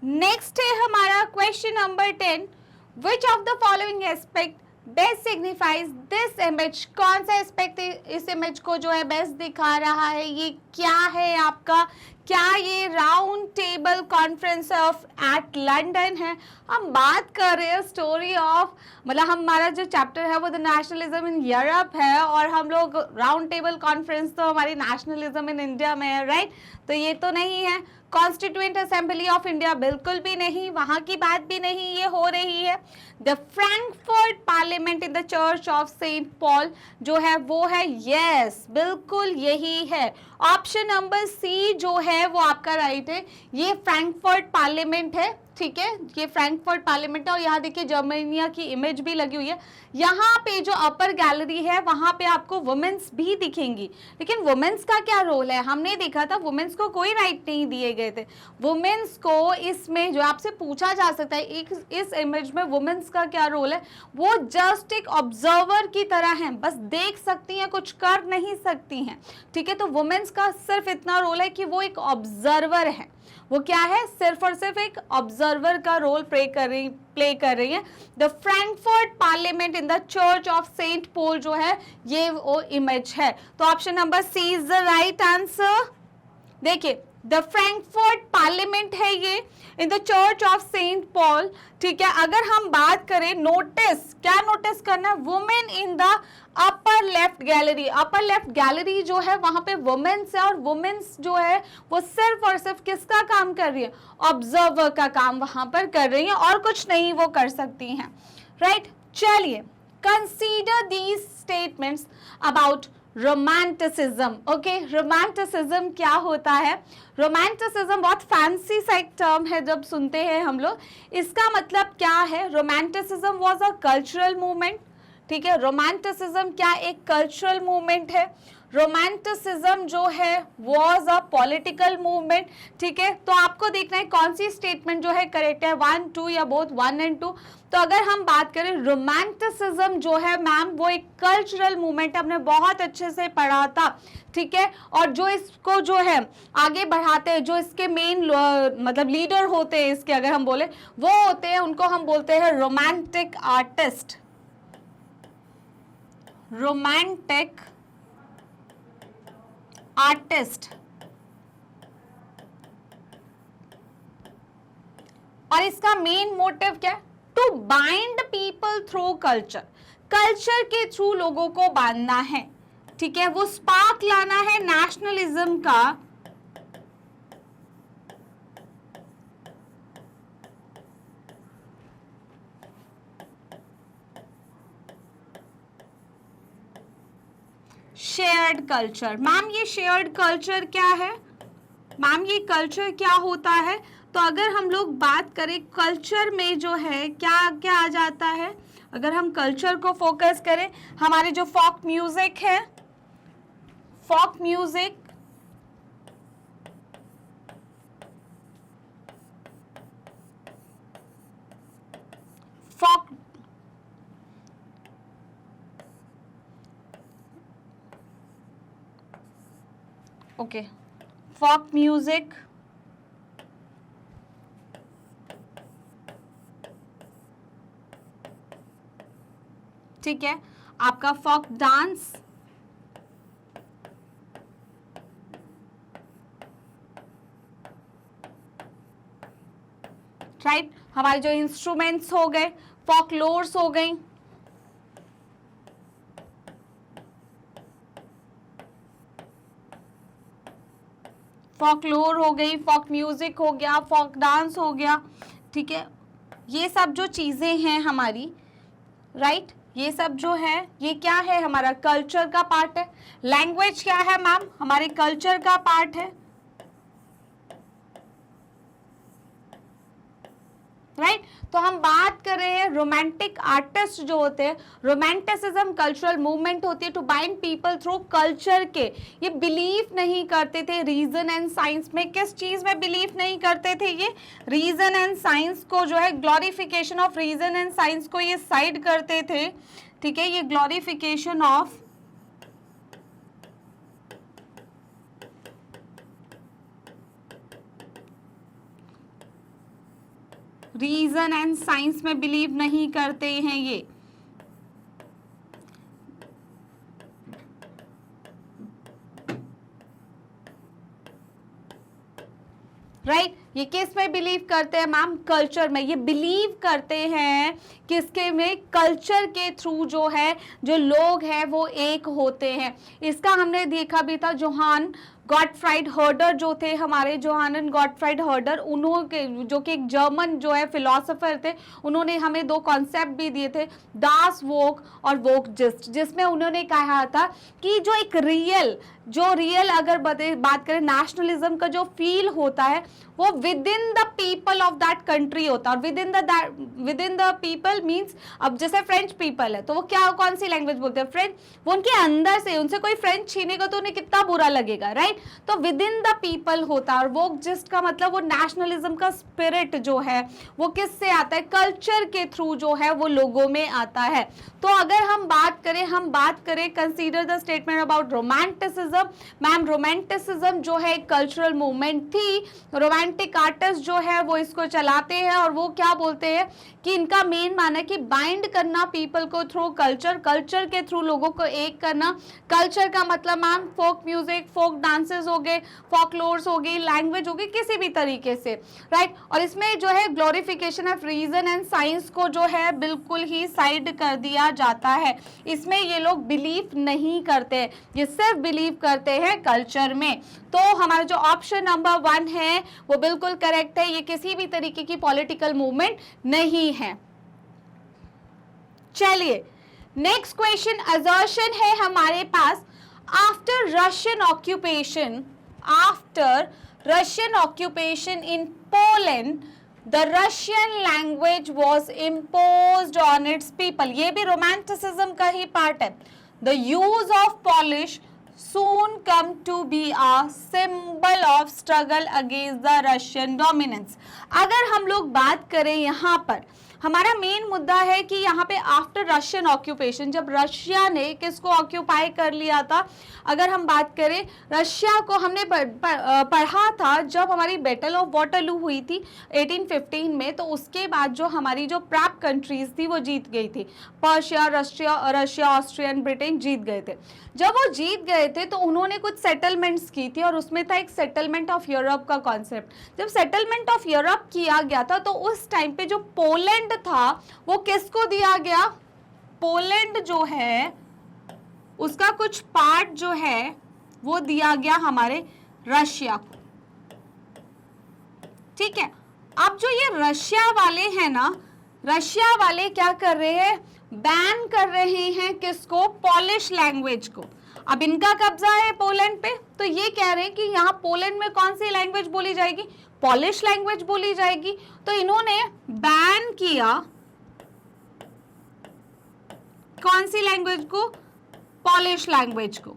नेक्स्ट है हमारा question number 10, which of the following aspect best signifies this image? कौन सा एस्पेक्ट इस इमेज को जो है बेस्ट दिखा रहा है? ये क्या है आपका? क्या ये round table conference of at London है? हम बात कर रहे हैं स्टोरी ऑफ, मतलब हमारा जो चैप्टर है वो द नेशनलिज्म इन यूरोप है, और हम लोग राउंड टेबल कॉन्फ्रेंस तो हमारी नेशनलिज्म इन इंडिया में है, राइट? तो ये तो नहीं है। कॉन्स्टिट्यूएंट असेंबली ऑफ इंडिया बिल्कुल भी नहीं, वहां की बात भी नहीं ये हो रही है। The Frankfurt parliament in the church of Saint Paul जो है वो है, यस बिल्कुल यही है। ऑप्शन नंबर सी जो है वो आपका राइट है, ये फ्रैंकफर्ट पार्लियामेंट है, ठीक है। ये फ्रैंकफर्ट पार्लियामेंट है और यहाँ देखिए जर्मनिया की इमेज भी लगी हुई है। यहाँ पे जो अपर गैलरी है वहां पे आपको वुमेन्स भी दिखेंगी, लेकिन वुमेन्स का क्या रोल है? हमने देखा था वुमेन्स को कोई राइट नहीं दिए गए थे। वुमेन्स को इसमें जो आपसे पूछा जा सकता है, एक इस इमेज में वुमेन्स का क्या रोल है? वो जस्ट एक ऑब्जर्वर की तरह हैं, बस देख सकती हैं, कुछ कर नहीं सकती हैं, ठीक है। तो वुमेन्स का सिर्फ इतना रोल है कि वो एक ऑब्जर्वर है। वो क्या है? सिर्फ और सिर्फ एक ऑब्जर्वर का रोल प्ले कर रही है। The Frankfurt parliament in the church of Saint Paul जो है ये वो इमेज है। तो option number C is the right answer. देखिए द फ्रैंकफर्ट पार्लियामेंट है ये in the church of Saint Paul, ठीक है। अगर हम बात करें नोटिस, क्या नोटिस करना है? Women in the upper left gallery. Upper left gallery जो है वहां पे वुमेन्स है, और वुमेन्स जो है वो सिर्फ और सिर्फ किसका काम कर रही है? ऑब्जर्वर का काम वहां पर कर रही है, और कुछ नहीं वो कर सकती हैं, राइट। चलिए, consider these statements about romanticism. Okay, romanticism क्या होता है? रोमांटिसिज्म बहुत फैंसी सा एक टर्म है, जब सुनते हैं हम लोग, इसका मतलब क्या है? Romanticism was a cultural movement, ठीक है। रोमांटिसिज्म क्या एक कल्चरल मूवमेंट है? रोमांटिसिज्म जो है वाज अ पॉलिटिकल मूवमेंट, ठीक है। तो आपको देखना है कौन सी स्टेटमेंट जो है करेक्ट है, 1, 2 या बोथ 1 और 2। तो अगर हम बात करें रोमांटिसिज्म जो है मैम वो एक कल्चरल मूवमेंट, हमने बहुत अच्छे से पढ़ा था, ठीक है। और जो इसको जो है आगे बढ़ाते हैं, जो इसके मेन मतलब लीडर होते हैं इसके, अगर हम बोले वो होते हैं, उनको हम बोलते हैं रोमांटिक आर्टिस्ट। Romantic artist. और इसका मेन मोटिव क्या है? To bind people through culture. Culture के थ्रू लोगों को बांधना है, ठीक है। वो स्पार्क लाना है नेशनलिज्म का, शेयर्ड कल्चर। मैम ये शेयर्ड कल्चर क्या है? मैम ये कल्चर क्या होता है? तो अगर हम लोग बात करें कल्चर में जो है क्या क्या आ जाता है, अगर हम कल्चर को फोकस करें, हमारे जो फोक म्यूजिक है, फोक म्यूजिक, फोक ओके, फोक म्यूजिक, ठीक है। आपका फोक डांस, राइट। हमारे जो इंस्ट्रूमेंट्स हो गए, फोकलोर्स हो गई, फोकलोर हो गई, फोक म्यूजिक हो गया, फोक डांस हो गया, ठीक है। ये सब जो चीजें हैं हमारी, राइट, ये सब जो है ये क्या है, हमारा कल्चर का पार्ट है। लैंग्वेज क्या है मैम, हमारे कल्चर का पार्ट है, राइट। तो हम बात कर रहे हैं रोमांटिक आर्टिस्ट जो होते हैं, रोमांटिसिज्म कल्चरल मूवमेंट होती है to bind people through culture के। ये बिलीव नहीं करते थे रीजन एंड साइंस में। किस चीज में बिलीव नहीं करते थे ये, रीजन एंड साइंस को जो है, glorification of reason and science को ये साइड करते थे, ठीक है। ये glorification of reason and science में बिलीव नहीं करते हैं ये, राइट। ये किस में बिलीव करते हैं मैम, कल्चर में। ये बिलीव करते हैं किसके में, कल्चर के थ्रू जो है, जो लोग हैं वो एक होते हैं। इसका हमने देखा भी था, जोहान गॉटफ्राइड हर्डर जो थे हमारे, जोहानन गॉटफ्राइड हर्डर, उन्होंने जो कि एक जर्मन जो है फिलोसोफर थे, उन्होंने हमें दो कॉन्सेप्ट भी दिए थे, दास वोक और वोकजिस्ट, जिसमें उन्होंने कहा था कि जो एक रियल अगर बात करें नेशनलिज्म का जो फील होता है वो with in the people of that country होता है। और with in the people means, अब जैसे फ्रेंच पीपल है तो वो क्या, कौन सी लैंग्वेज बोलते हैं, फ्रेंच। वो उनके अंदर से, उनसे कोई फ्रेंच छीनेगा तो उन्हें कितना बुरा लगेगा, राइट। तो विद इन द पीपल होता है। और वोकजिस्ट का मतलब वो नेशनलिज्म का स्पिरिट जो है वो किससे आता है, कल्चर के थ्रू जो है वो लोगों में आता है। तो अगर हम बात करें consider the statement about romanticism. Ma'am romanticism जो है एक कल्चरल मूवमेंट थी, रोमांटिक आर्टिस्ट जो है वो इसको चलाते हैं, और वो क्या बोलते हैं कि इनका मेन माना है कि बाइंड करना पीपल को थ्रू कल्चर के थ्रू लोगों को एक करना। कल्चर का मतलब ma'am folk music, folk dances हो गए, फोकलोर्स हो गई, लैंग्वेज हो गई, किसी भी तरीके से, राइट। और इसमें जो है glorification of reason and science को जो है बिल्कुल ही साइड कर दिया जाता है। इसमें ये लोग बिलीव नहीं करते, ये सिर्फ बिलीव करते हैं कल्चर में। तो हमारा जो ऑप्शन नंबर 1 है वो बिल्कुल करेक्ट है, ये किसी भी तरीके की पॉलिटिकल मूवमेंट नहीं है। चलिए नेक्स्ट क्वेश्चन असर्शन है हमारे पास, after Russian occupation in Poland the Russian language was imposed on its people। ये भी रोमांटिसिज्म का ही पार्ट है। The use of Polish soon come to be a symbol of struggle against the Russian dominance। अगर हम लोग बात करें यहाँ पर, हमारा मेन मुद्दा है कि यहाँ पे आफ्टर रशियन ऑक्यूपेशन, जब रशिया ने किसको ऑक्यूपाई कर लिया था, अगर हम बात करें रशिया को, हमने पढ़ा था जब हमारी बैटल ऑफ वाटरलू हुई थी 1815 में, तो उसके बाद जो हमारी जो प्राप कंट्रीज थी वो जीत गई थी। पर्शिया, रशिया, ऑस्ट्रियन, ब्रिटेन जीत गए थे। जब वो जीत गए थे तो उन्होंने कुछ सेटलमेंट्स की थी, और उसमें था एक सेटलमेंट ऑफ यूरोप का कॉन्सेप्ट। जब सेटलमेंट ऑफ यूरोप किया गया था तो उस टाइम पे जो पोलैंड था वो किसको दिया गया, पोलैंड जो है उसका कुछ पार्ट जो है वो दिया गया हमारे रशिया को, ठीक है। अब जो ये रशिया वाले हैं ना, रशिया वाले क्या कर रहे हैं, बैन कर रहे हैं किसको, पॉलिश लैंग्वेज को। अब इनका कब्जा है पोलैंड पे, तो ये कह रहे हैं कि यहाँ पोलैंड में कौन सी लैंग्वेज बोली जाएगी, पॉलिश लैंग्वेज बोली जाएगी। तो इन्होंने बैन किया कौन सी लैंग्वेज को, पॉलिश लैंग्वेज को,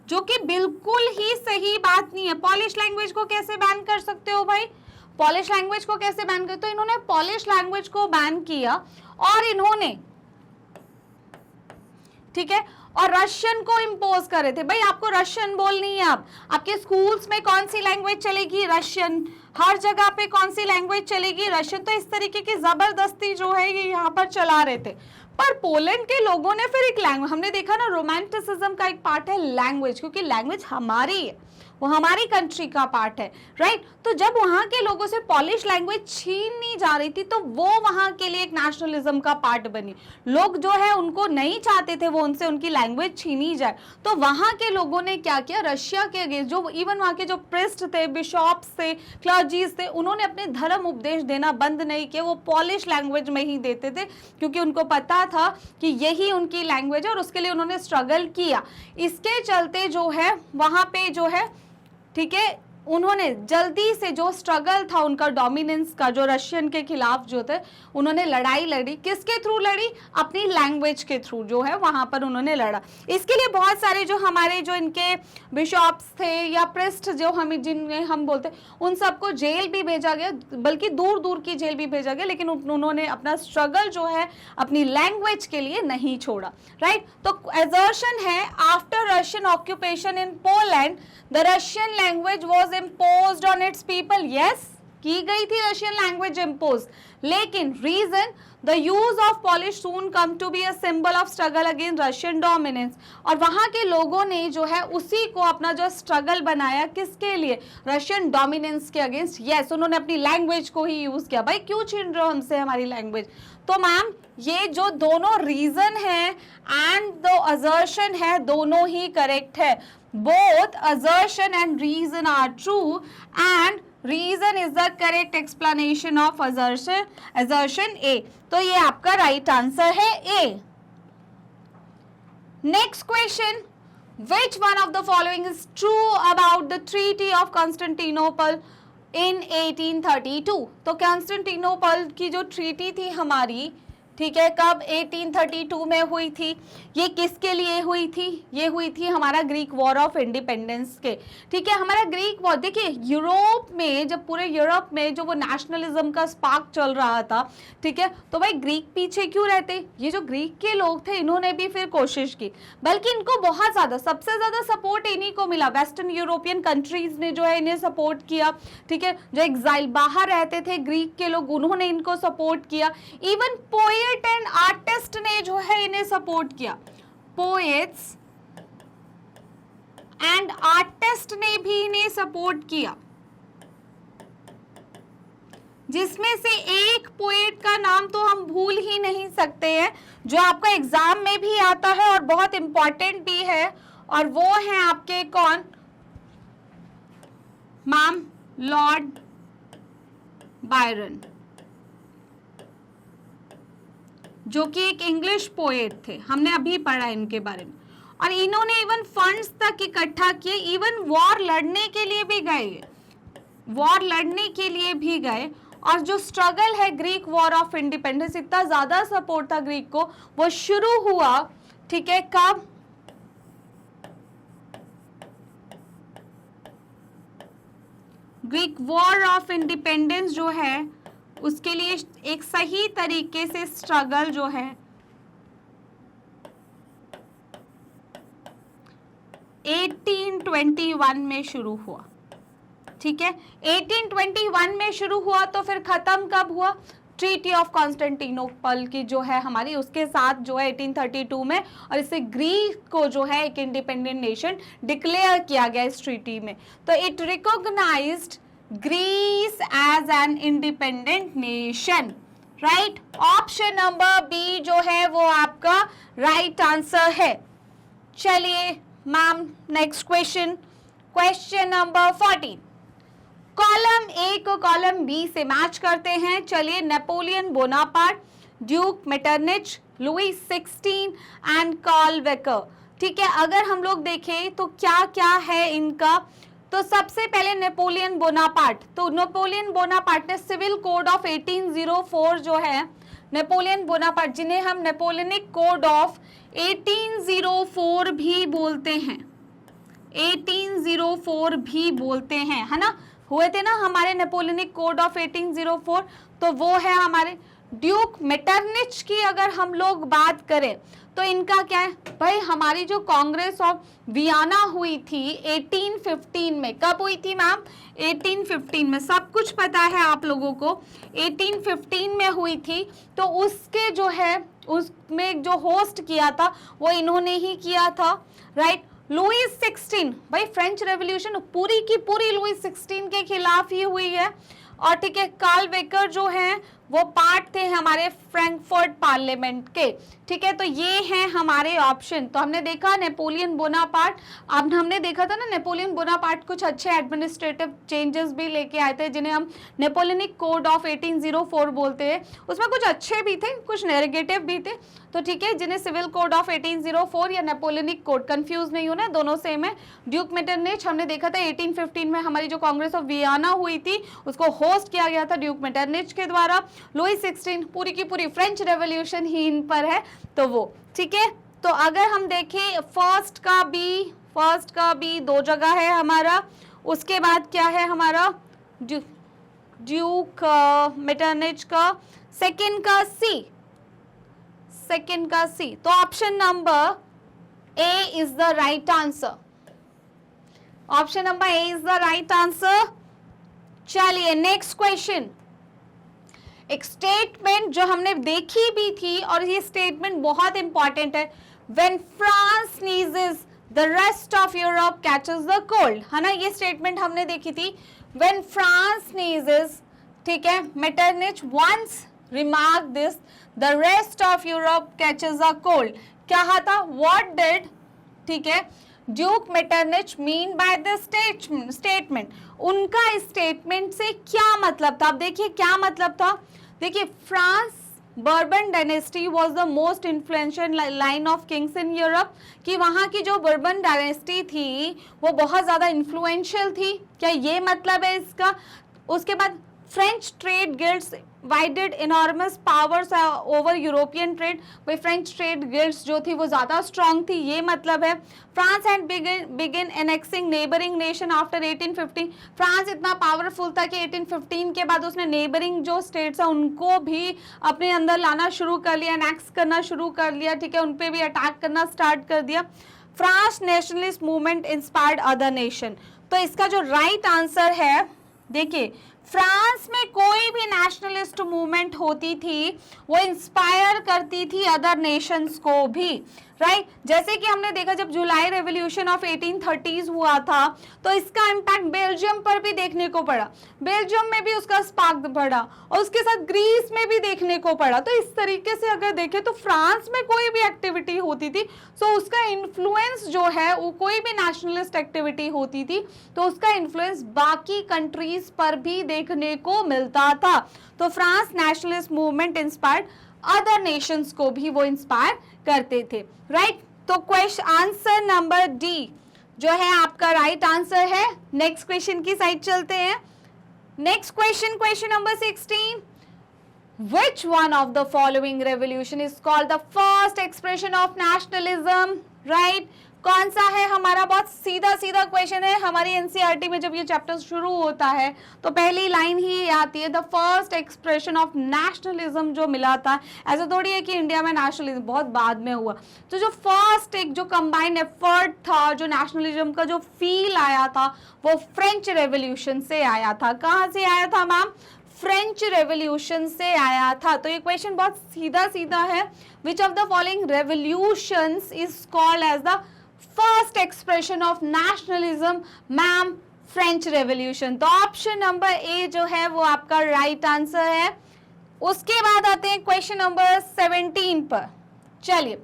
जो कि बिल्कुल ही सही बात नहीं है। पॉलिश लैंग्वेज को कैसे बैन कर सकते हो भाई, पॉलिश लैंग्वेज को कैसे बैन करते हो। इन्होंने पॉलिश लैंग्वेज को बैन किया, और इन्होंने, ठीक है, और रशियन को इम्पोज कर रहे थे। भाई आपको रशियन बोलनी है, अब आपके स्कूल्स में कौन सी लैंग्वेज चलेगी, रशियन। हर जगह पे कौन सी लैंग्वेज चलेगी, रशियन। तो इस तरीके की जबरदस्ती जो है ये यहाँ पर चला रहे थे। पर पोलैंड के लोगों ने फिर एक लैंग्वेज, हमने देखा ना रोमांटिसिज्म का एक पार्ट है लैंग्वेज, क्योंकि लैंग्वेज हमारी है, वो हमारी कंट्री का पार्ट है, राइट। तो जब वहां के लोगों से पॉलिश लैंग्वेज छीननी जा रही थी तो वो वहां के लिए एक नेशनलिज्म का पार्ट बनी। लोग जो है उनको नहीं चाहते थे वो उनसे उनकी लैंग्वेज छीनी जाए, तो वहां के लोगों ने क्या किया, रशिया के अगेंस्ट जो इवन वहां के जो प्रिस्ट थे, बिशॉप्स थे, क्लर्जीज थे, उन्होंने अपने धर्म उपदेश देना बंद नहीं किया, वो पॉलिश लैंग्वेज में ही देते थे क्योंकि उनको पता था कि यही उनकी लैंग्वेज है और उसके लिए उन्होंने स्ट्रगल किया। इसके चलते जो है वहां पे जो है, ठीक है, उन्होंने जल्दी से जो स्ट्रगल था उनका डोमिनेंस का, जो रशियन के खिलाफ जो थे, उन्होंने लड़ाई लड़ी। किसके थ्रू लड़ी? अपनी लैंग्वेज के थ्रू जो है वहां पर उन्होंने लड़ा। इसके लिए बहुत सारे जो हमारे जो इनके बिशॉप्स थे या प्रिस्ट जो हमें जिन्हें हम बोलते, उन सबको जेल भी भेजा गया, बल्कि दूर दूर की जेल भी भेजा गया, लेकिन उन्होंने अपना स्ट्रगल जो है अपनी लैंग्वेज के लिए नहीं छोड़ा, राइट। तो assertion है, after Russian occupation in Poland the Russian language was imposed on its people, yes, की गई थी रशियन लैंग्वेज इम्पोज, लेकिन reason the use of Polish soon come to be a symbol of struggle against Russian dominance. और वहां के लोगों ने जो है उसी को अपना जो स्ट्रगल बनाया, किसके लिए? रशियन डोमिनेंस के अगेंस्ट। यस, उन्होंने अपनी लैंग्वेज को ही यूज किया। भाई क्यों छीन रहे हो हमसे हमारी लैंग्वेज? तो मैम ये जो दोनों रीजन है एंड द असर्शन है, दोनों ही करेक्ट है। Both assertion and reason are true and reason is the correct explanation of assertion A. तो ये आपका राइट आंसर है A. Next question, which one of the following is true about the Treaty of Constantinople in 1832? तो Constantinople की जो treaty थी हमारी, ठीक है, कब? 1832 में हुई थी। ये किसके लिए हुई थी? ये हुई थी हमारा ग्रीक वॉर ऑफ इंडिपेंडेंस के, ठीक है। हमारा ग्रीक वॉर, देखिए यूरोप में, जब पूरे यूरोप में जो वो नेशनलिज्म का स्पार्क चल रहा था, ठीक है, तो भाई ग्रीक पीछे क्यों रहते? ये जो ग्रीक के लोग थे इन्होंने भी फिर कोशिश की, बल्कि इनको बहुत ज्यादा, सबसे ज्यादा सपोर्ट इन्हीं को मिला। वेस्टर्न यूरोपियन कंट्रीज ने जो है इन्हें सपोर्ट किया, ठीक है। जो एग्जाइल बाहर रहते थे ग्रीक के लोग, उन्होंने इनको सपोर्ट किया। इवन पोएट एंड आर्टिस्ट ने जो है इन्हें सपोर्ट किया। पोएट्स एंड आर्टिस्ट ने भी इन्हें सपोर्ट किया, जिसमें से एक पोएट का नाम तो हम भूल ही नहीं सकते हैं, जो आपका एग्जाम में भी आता है और बहुत इंपॉर्टेंट भी है, और वो है आपके कौन? मैम, लॉर्ड बायरन, जो कि एक इंग्लिश पोएट थे। हमने अभी पढ़ा इनके बारे में। और इन्होंने इवन फंड्स तक इकट्ठा किए, इवन वॉर लड़ने के लिए भी गए, वॉर लड़ने के लिए भी गए। और जो स्ट्रगल है ग्रीक वॉर ऑफ इंडिपेंडेंस, इतना ज्यादा सपोर्ट था ग्रीक को, वो शुरू हुआ, ठीक है, कब? ग्रीक वॉर ऑफ इंडिपेंडेंस जो है उसके लिए एक सही तरीके से स्ट्रगल जो है 1821 में शुरू हुआ, ठीक है। 1821 में शुरू हुआ तो फिर खत्म कब हुआ? ट्रीटी ऑफ कॉन्स्टेंटिनोपल की जो है हमारी, उसके साथ जो है 1832 में, और इससे ग्रीक को जो है एक इंडिपेंडेंट नेशन डिक्लेयर किया गया इस ट्रीटी में। तो it recognised Greece as an independent nation, right. Option number B जो है वो आपका राइट आंसर है। चलिए ma'am, next question, question number 14। Column A को कॉलम बी से मैच करते हैं। चलिए, Napoleon Bonaparte, duke Metternich, Louis 16 and Carl Welcker, ठीक है। अगर हम लोग देखें तो क्या क्या है इनका, तो सबसे पहले नेपोलियन बोनापार्ट। तो नेपोलियन बोनापार्ट ने सिविल कोड ऑफ 1804 जो है, नेपोलियन बोनापार्ट, जिन्हें हम नेपोलियनिक कोड ऑफ 1804 भी बोलते हैं, 1804 भी बोलते हैं, है ना। हुए थे ना हमारे नेपोलियनिक कोड ऑफ 1804, तो वो है हमारे। ड्यूक मेटरनिच की अगर हम लोग बात करें तो इनका क्या है भाई, हमारी जो कांग्रेस ऑफ वियना हुई थी 1815 में, कब हुई थी मैम? 1815 में, सब कुछ पता है आप लोगों को, 1815 में हुई थी। तो उसके जो है उसमें जो होस्ट किया था वो इन्होंने ही किया था, राइट। लुईस 16, भाई फ्रेंच रेवोल्यूशन पूरी की पूरी लुईस 16 के खिलाफ ही हुई है। और ठीक है, कार्ल बेकर जो है वो पार्ट थे हमारे फ्रैंकफर्ट पार्लियामेंट के। ठीक है, तो ये हैं हमारे ऑप्शन। तो हमने देखा नेपोलियन बोनापार्ट, अब हमने देखा था ना नेपोलियन बोनापार्ट कुछ अच्छे एडमिनिस्ट्रेटिव चेंजेस भी लेके आए थे, जिन्हें हम नेपोलियनिक कोड ऑफ 1804 बोलते हैं। उसमें कुछ अच्छे भी थे, कुछ नेगेटिव भी थे। तो ठीक है, जिन्हें सिविल कोड ऑफ 1804 या नेपोलियनिक कोड, कंफ्यूज नहीं होना, दोनों सेम है। ड्यूक मेटरनिच हमने देखा था 1815 में हमारी जो कांग्रेस ऑफ वियना हुई थी उसको होस्ट किया गया था ड्यूक मेटरनिच के द्वारा। लुईस 16 पूरी की पूरी फ्रेंच रेवोल्यूशन ही इन पर है, तो वो ठीक है। तो अगर हम देखें फर्स्ट का बी 2 जगह है हमारा, उसके बाद क्या है हमारा ड्यूक मेटरनिच का, सेकंड का सी। तो option number A is the right answer. Option number A is the right answer. चलिए नेक्स्ट क्वेश्चन। एक स्टेटमेंट जो हमने देखी भी थी और ये स्टेटमेंट बहुत इंपॉर्टेंट है, when France sneezes the rest of Europe catches the cold, है ना, ये स्टेटमेंट हमने देखी थी। व्हेन फ्रांस sneezes, ठीक है, मेटरनिच once remarked this, the rest of Europe catches a cold, क्या था, what did, ठीक है, duke Metternich mean by the statement, उनका इस स्टेटमेंट से क्या मतलब था। अब देखिए क्या मतलब था, देखिए France bourbon dynasty was the most influential line of kings in Europe, कि वहाँ की जो बर्बन डायनेस्टी थी वो बहुत ज़्यादा इन्फ्लुएंशियल थी, क्या ये मतलब है इसका। उसके बाद French trade guilds wielded enormous powers over European trade, भाई फ्रेंच ट्रेड गिल्ड्स जो थी वो ज़्यादा स्ट्रॉन्ग थी, ये मतलब है। France and begin annexing neighbouring nation after 1815, France इतना पावरफुल था कि 1815 के बाद उसने नेबरिंग जो स्टेट्स है उनको भी अपने अंदर लाना शुरू कर लिया, एनेक्स करना शुरू कर लिया, ठीक है, उन पर भी अटैक करना स्टार्ट कर दिया। France nationalist movement inspired other nation, तो इसका जो राइट आंसर है, देखिए फ्रांस में कोई भी नेशनलिस्ट मूवमेंट होती थी वो इंस्पायर करती थी अदर नेशंस को भी, राइट। जैसे कि हमने देखा जब जुलाई रेवोल्यूशन ऑफ 1830s हुआ था तो इसका इम्पैक्ट बेल्जियम पर भी देखने को पड़ा, बेल्जियम में भी उसका स्पार्क पड़ा और उसके साथ ग्रीस में भी देखने को पड़ा। तो इस तरीके से अगर देखें तो फ्रांस में कोई भी एक्टिविटी होती थी तो उसका इन्फ्लुएंस जो है वो, कोई भी नेशनलिस्ट एक्टिविटी होती थी तो उसका इन्फ्लुएंस बाकी कंट्रीज पर भी देखने को मिलता था। तो France nationalist movement inspired other Nations को भी वो इंस्पायर करते थे, राइट। तो क्वेश्चन आंसर नंबर डी जो है आपका राइट आंसर है। नेक्स्ट क्वेश्चन की साइड चलते हैं। Next question, question number 16, which one of the following revolution is called the first expression of nationalism, right? कौन सा है हमारा, बहुत सीधा सीधा क्वेश्चन है। हमारी एनसीईआरटी में जब ये चैप्टर शुरू होता है तो पहली लाइन ही आती है, the first expression of nationalism जो मिला था। ऐसा थोड़ी है कि इंडिया में नेशनलिज्म बहुत बाद में हुआ, तो जो फर्स्ट एक जो कंबाइंड एफर्ट था, जो नेशनलिज्म का जो फील आया था वो फ्रेंच रेवोल्यूशन से आया था। कहाँ से आया था मैम, फ्रेंच रेवोल्यूशन से आया था। तो ये क्वेश्चन बहुत सीधा सीधा है, which of the following revolutions is called as the first expression of nationalism, ma'am French revolution. तो ऑप्शन नंबर ए जो है वो आपका राइट आंसर है। उसके बाद आते हैं क्वेश्चन नंबर 17 पर। चलिए,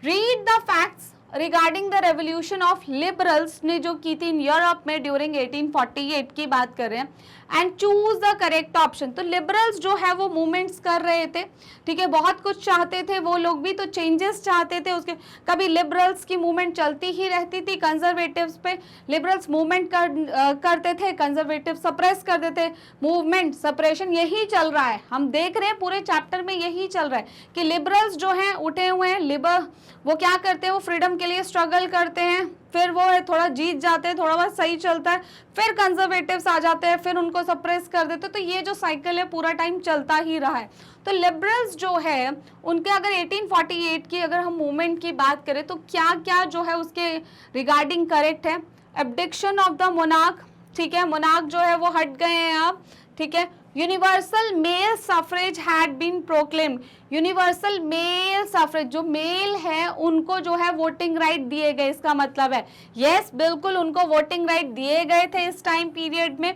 read the facts regarding the revolution of liberals ने जो की थी इन यूरोप में ड्यूरिंग 1848 की बात कर रहे हैं, and choose the correct option. तो लिबरल्स जो है वो मूवमेंट्स कर रहे थे, ठीक है, बहुत कुछ चाहते थे वो लोग भी, तो चेंजेस चाहते थे उसके। कभी लिबरल्स की मूवमेंट चलती ही रहती थी, कंजर्वेटिव्स पे लिबरल्स मूवमेंट करते थे, कंजर्वेटिव सप्रेस करते थे। मूवमेंट सप्रेशन यही चल रहा है, हम देख रहे हैं पूरे चैप्टर में यही चल रहा है कि लिबरल्स जो हैं उठे हुए हैं, वो क्या करते हैं, वो फ्रीडम के लिए स्ट्रगल करते हैं, फिर वो थोड़ा जीत जाते हैं, थोड़ा बहुत सही चलता है, फिर कंजर्वेटिव्स आ जाते हैं, फिर उनको सप्रेस कर देते हैं। तो ये जो साइकिल है पूरा टाइम चलता ही रहा है। तो लिबरल्स जो है उनके अगर 1848 की अगर हम मूवमेंट की बात करें तो क्या क्या जो है उसके रिगार्डिंग करेक्ट है, एब्डिक्शन ऑफ द मोनार्क, ठीक है, मोनार्क जो है वो हट गए हैं अब, ठीक है। Universal male suffrage had been proclaimed, universal male suffrage, जो मेल है उनको जो है वोटिंग राइट दिए गए, इसका मतलब है यस बिल्कुल उनको वोटिंग राइट दिए गए थे इस टाइम पीरियड में।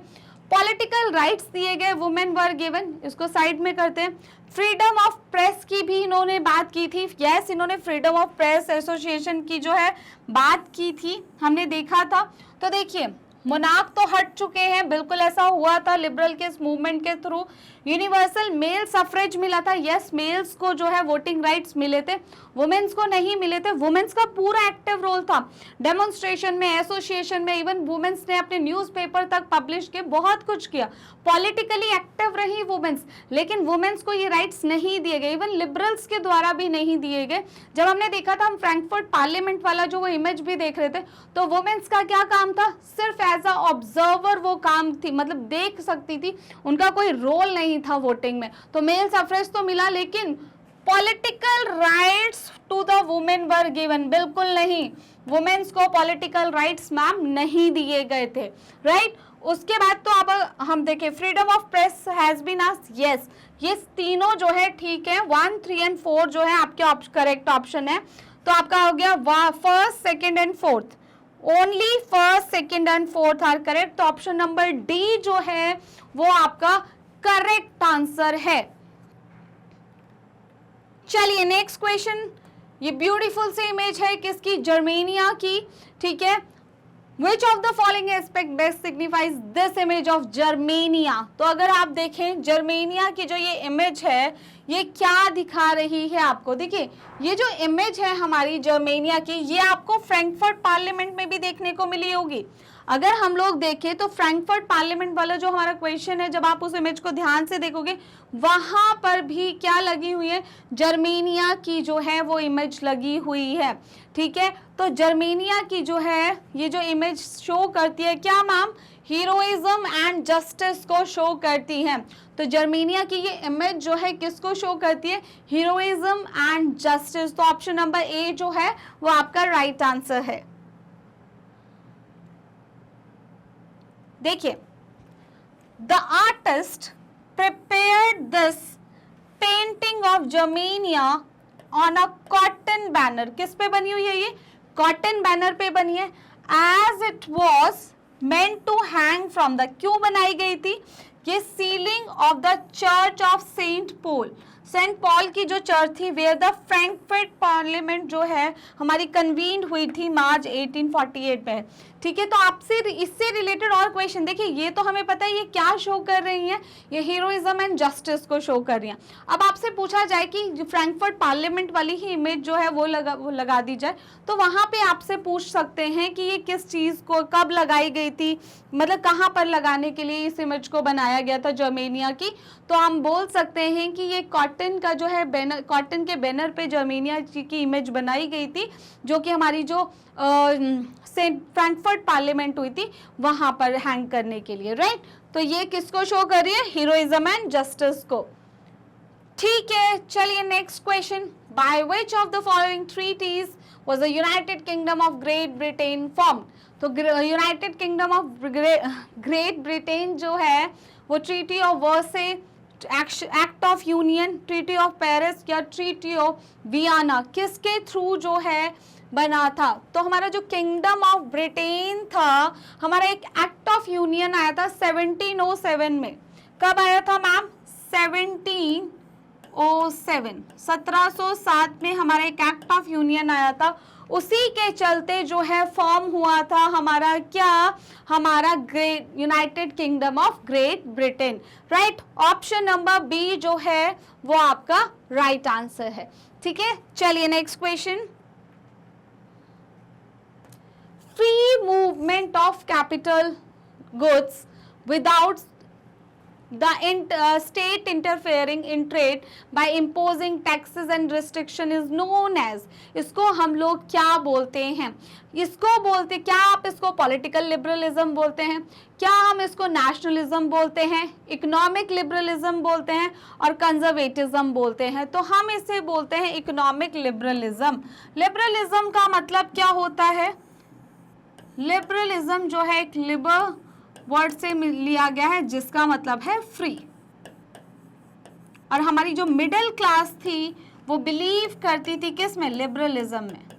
पॉलिटिकल राइट्स दिए गए, वुमेन वर गिवन, इसको साइड में करते हैं। फ्रीडम ऑफ प्रेस की भी इन्होंने बात की थी, यस इन्होंने फ्रीडम ऑफ प्रेस एसोसिएशन की जो है बात की थी, हमने देखा था। तो देखिए मोनार्क तो हट चुके हैं, बिल्कुल ऐसा हुआ था लिबरल के इस मूवमेंट के थ्रू। यूनिवर्सल मेल सफरेज मिला था, यस मेल्स को जो है वोटिंग राइट्स मिले थे, वुमेन्स को नहीं मिले थे। वुमेन्स का पूरा एक्टिव रोल था डेमोन्स्ट्रेशन में, एसोसिएशन में, इवन वुमेन्स ने अपने न्यूज़पेपर तक पब्लिश किए, बहुत कुछ किया, पॉलिटिकली एक्टिव रही वुमेन्स, लेकिन वुमेन्स को ये राइट्स नहीं दिए गए, इवन लिबरल्स के द्वारा भी नहीं दिए गए। जब हमने देखा था, हम फ्रैंकफर्ट पार्लियामेंट वाला जो वो इमेज भी देख रहे थे, तो वुमेन्स का क्या काम था, सिर्फ एज अ ऑब्जर्वर वो काम थी, मतलब देख सकती थी, उनका कोई रोल नहीं था वोटिंग में। तो मेल सफरेज तो मिला, लेकिन political rights to the women were given, बिल्कुल नहीं, वुमेन्स को पॉलिटिकल राइट्स मैम नहीं दिए गए थे, राइट। उसके बाद तो अब हम देखें, freedom of press has been asked, yes ये तीनों जो है ठीक है, 1, 3 और 4 जो है आपके करेक्ट ऑप्शन है। तो आपका हो गया first, second and fourth, only first, second and fourth are correct. तो ऑप्शन नंबर डी जो है वो आपका करेक्ट आंसर है। चलिए नेक्स्ट क्वेश्चन, ये ब्यूटीफुल सी इमेज है किसकी, जर्मेनिया की, ठीक है। Which of the following aspect best signifies this image of Germania? तो अगर आप देखें जर्मेनिया की जो ये इमेज है, ये क्या दिखा रही है आपको, देखिए ये जो इमेज है हमारी जर्मेनिया की, ये आपको फ्रैंकफर्ट पार्लियामेंट में भी देखने को मिली होगी। अगर हम लोग देखें तो फ्रैंकफर्ट पार्लियामेंट वाला जो हमारा क्वेश्चन है, जब आप उस इमेज को ध्यान से देखोगे, वहां पर भी क्या लगी हुई है, जर्मेनिया की जो है वो इमेज लगी हुई है, ठीक है। तो जर्मेनिया की जो है ये जो इमेज शो करती है क्या मैम, हीरोइज्म एंड जस्टिस को शो करती है। तो जर्मेनिया की ये इमेज जो है किसको शो करती है, हीरोइज्म एंड जस्टिस। तो ऑप्शन नंबर ए जो है वो आपका राइट आंसर है। देखिए, the artist prepared this painting of Germania on a cotton banner, किस पे बनी हुई है ये, कॉटन बैनर पे बनी है। As it was meant to hang from the, क्यों बनाई गई थी, ये ceiling of the church of Saint Paul, Saint Paul की जो चर्च थी, वेयर द फ्रैंकफर्ट पार्लियामेंट जो है हमारी कन्वीन्ड हुई थी मार्च 1848 में, ठीक है। तो आपसे इससे रिलेटेड और क्वेश्चन देखिए, ये तो हमें पता है ये क्या शो कर रही हैं, ये हीरोइज्म एंड जस्टिस को शो कर रही हैं। अब आपसे पूछा जाए कि फ्रैंकफर्ट पार्लियामेंट वाली ही इमेज जो है वो लगा दी जाए, तो वहाँ पे आपसे पूछ सकते हैं कि ये किस चीज़ को कब लगाई गई थी, मतलब कहाँ पर लगाने के लिए इस इमेज को बनाया गया था जर्मेनिया की। तो हम बोल सकते हैं कि ये कॉटन का जो है बैनर, कॉटन के बैनर पे जर्मेनिया की इमेज बनाई गई थी, जो कि हमारी जो फ्रैंकफर्ट पार्लियामेंट हुई थी वहां पर हैंग करने के लिए, राइट। तो ये किसको शो कर रही है, हीरोइज्म एंड जस्टिस को, ठीक है। चलिए next question, by which of the following treaties was the United Kingdom of Great Britain formed. तो United Kingdom of Great Britain जो है वो treaty of Versailles, act of union, treaty of Paris या treaty of Vienna, किसके through जो है बना था। तो हमारा जो किंगडम ऑफ ब्रिटेन था, हमारा एक एक्ट ऑफ यूनियन आया था 1707 में। कब आया था मैम, 1707 में हमारा एक एक्ट ऑफ यूनियन आया था, उसी के चलते जो है फॉर्म हुआ था हमारा क्या, हमारा great United Kingdom of Great Britain, right. Option number B जो है वो आपका राइट आंसर है, ठीक है। चलिए next question, free movement of capital goods without the state interfering in trade by imposing taxes and restriction is known as, इसको हम लोग क्या बोलते हैं, इसको बोलते, क्या आप इसको पॉलिटिकल लिबरलिज्म बोलते हैं, क्या हम इसको नेशनलिज्म बोलते हैं, इकोनॉमिक लिबरलिज्म बोलते हैं और कंजर्वेटिज्म बोलते हैं। तो हम इसे बोलते हैं इकोनॉमिक लिबरलिज्म। लिबरलिज्म का मतलब क्या होता है, लिबरलिज्म जो है एक वर्ड से लिया गया है जिसका मतलब है फ्री। और हमारी जो मिडिल क्लास थी वो बिलीव करती थी किस में? लिबरलिज्म में।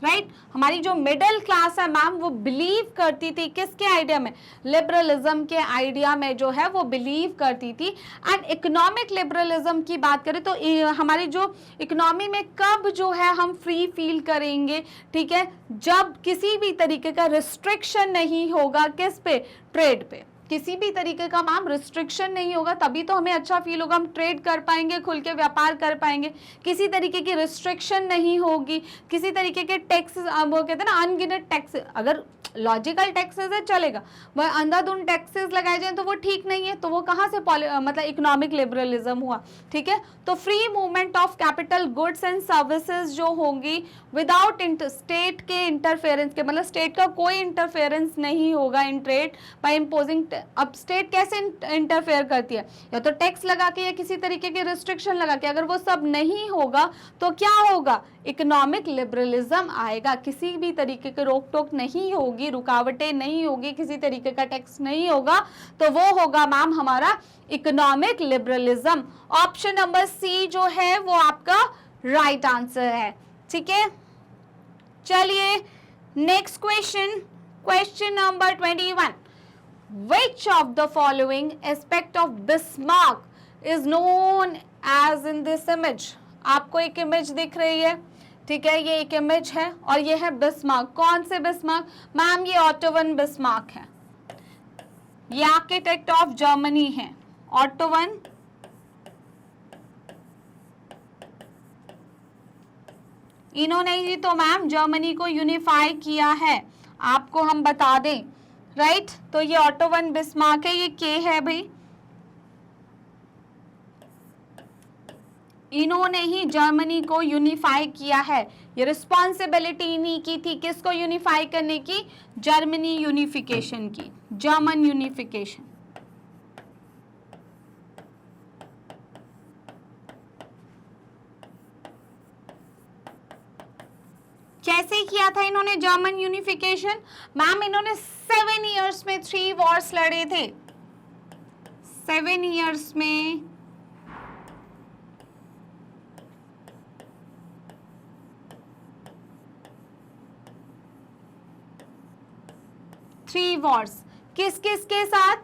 राइट हमारी जो मिडिल क्लास है मैम वो बिलीव करती थी किसके आइडिया में? लिबरलिज्म के आइडिया में जो है वो बिलीव करती थी। एंड इकोनॉमिक लिबरलिज्म की बात करें तो हमारी जो इकोनॉमी में कब जो है हम फ्री फील करेंगे, ठीक है, जब किसी भी तरीके का रिस्ट्रिक्शन नहीं होगा किस पे? ट्रेड पे। किसी भी तरीके का मैम रिस्ट्रिक्शन नहीं होगा तभी तो हमें अच्छा फील होगा, हम ट्रेड कर पाएंगे, खुल के व्यापार कर पाएंगे। किसी तरीके की रिस्ट्रिक्शन नहीं होगी, किसी तरीके के टैक्स, वो कहते हैं ना अनगिनत टैक्स, अगर लॉजिकल टैक्सेस है चलेगा, वह अंधाधुंध टैक्सेस लगाए जाए तो वो ठीक नहीं है, तो वो कहाँ से मतलब इकोनॉमिक लिबरलिज्म हुआ, ठीक है। तो free movement of capital, goods and services जो होंगी विदाउट स्टेट के इंटरफेरेंस के, मतलब स्टेट का कोई इंटरफेरेंस नहीं होगा इन ट्रेड बाय इम्पोजिंग। अब स्टेट कैसे इंटरफेयर करती है? या तो टैक्स लगा के या किसी तरीके के रिस्ट्रिक्शन लगा के। अगर वो सब नहीं होगा तो क्या होगा? इकोनॉमिक लिबरलिज्म आएगा। किसी भी तरीके की रोक टोक नहीं होगी, रुकावटें नहीं होगी, किसी तरीके का टैक्स नहीं होगा, तो वो होगा मैम हमारा economic liberalism. Option number C जो है वो आपका राइट आंसर है, ठीक है। चलिए next question, question number 21। Which of the following aspect of Bismarck is known as in this image? आपको एक इमेज दिख रही है, ठीक है, ये एक इमेज है और ये है बिस्मार्क। कौन से बिस्मार्क? मैम ये ऑटो वन बिस्मार्क है, ये आर्किटेक्ट ऑफ जर्मनी है, ऑटो वन। इन्होंने ही तो मैम जर्मनी को यूनिफाई किया है, आपको हम बता दें, राइट तो ये ऑटो वन बिस्मार्क है, ये के है भाई, इन्होंने ही जर्मनी को यूनिफाई किया है। ये रिस्पॉन्सिबिलिटी इन्हीं की थी, किसको यूनिफाई करने की? जर्मनी यूनिफिकेशन की, जर्मन यूनिफिकेशन। कैसे किया था इन्होंने जर्मन यूनिफिकेशन? मैम इन्होंने 7 इयर्स में 3 वॉर्स लड़े थे, 7 इयर्स में 3 वॉर्स। किस किस के साथ?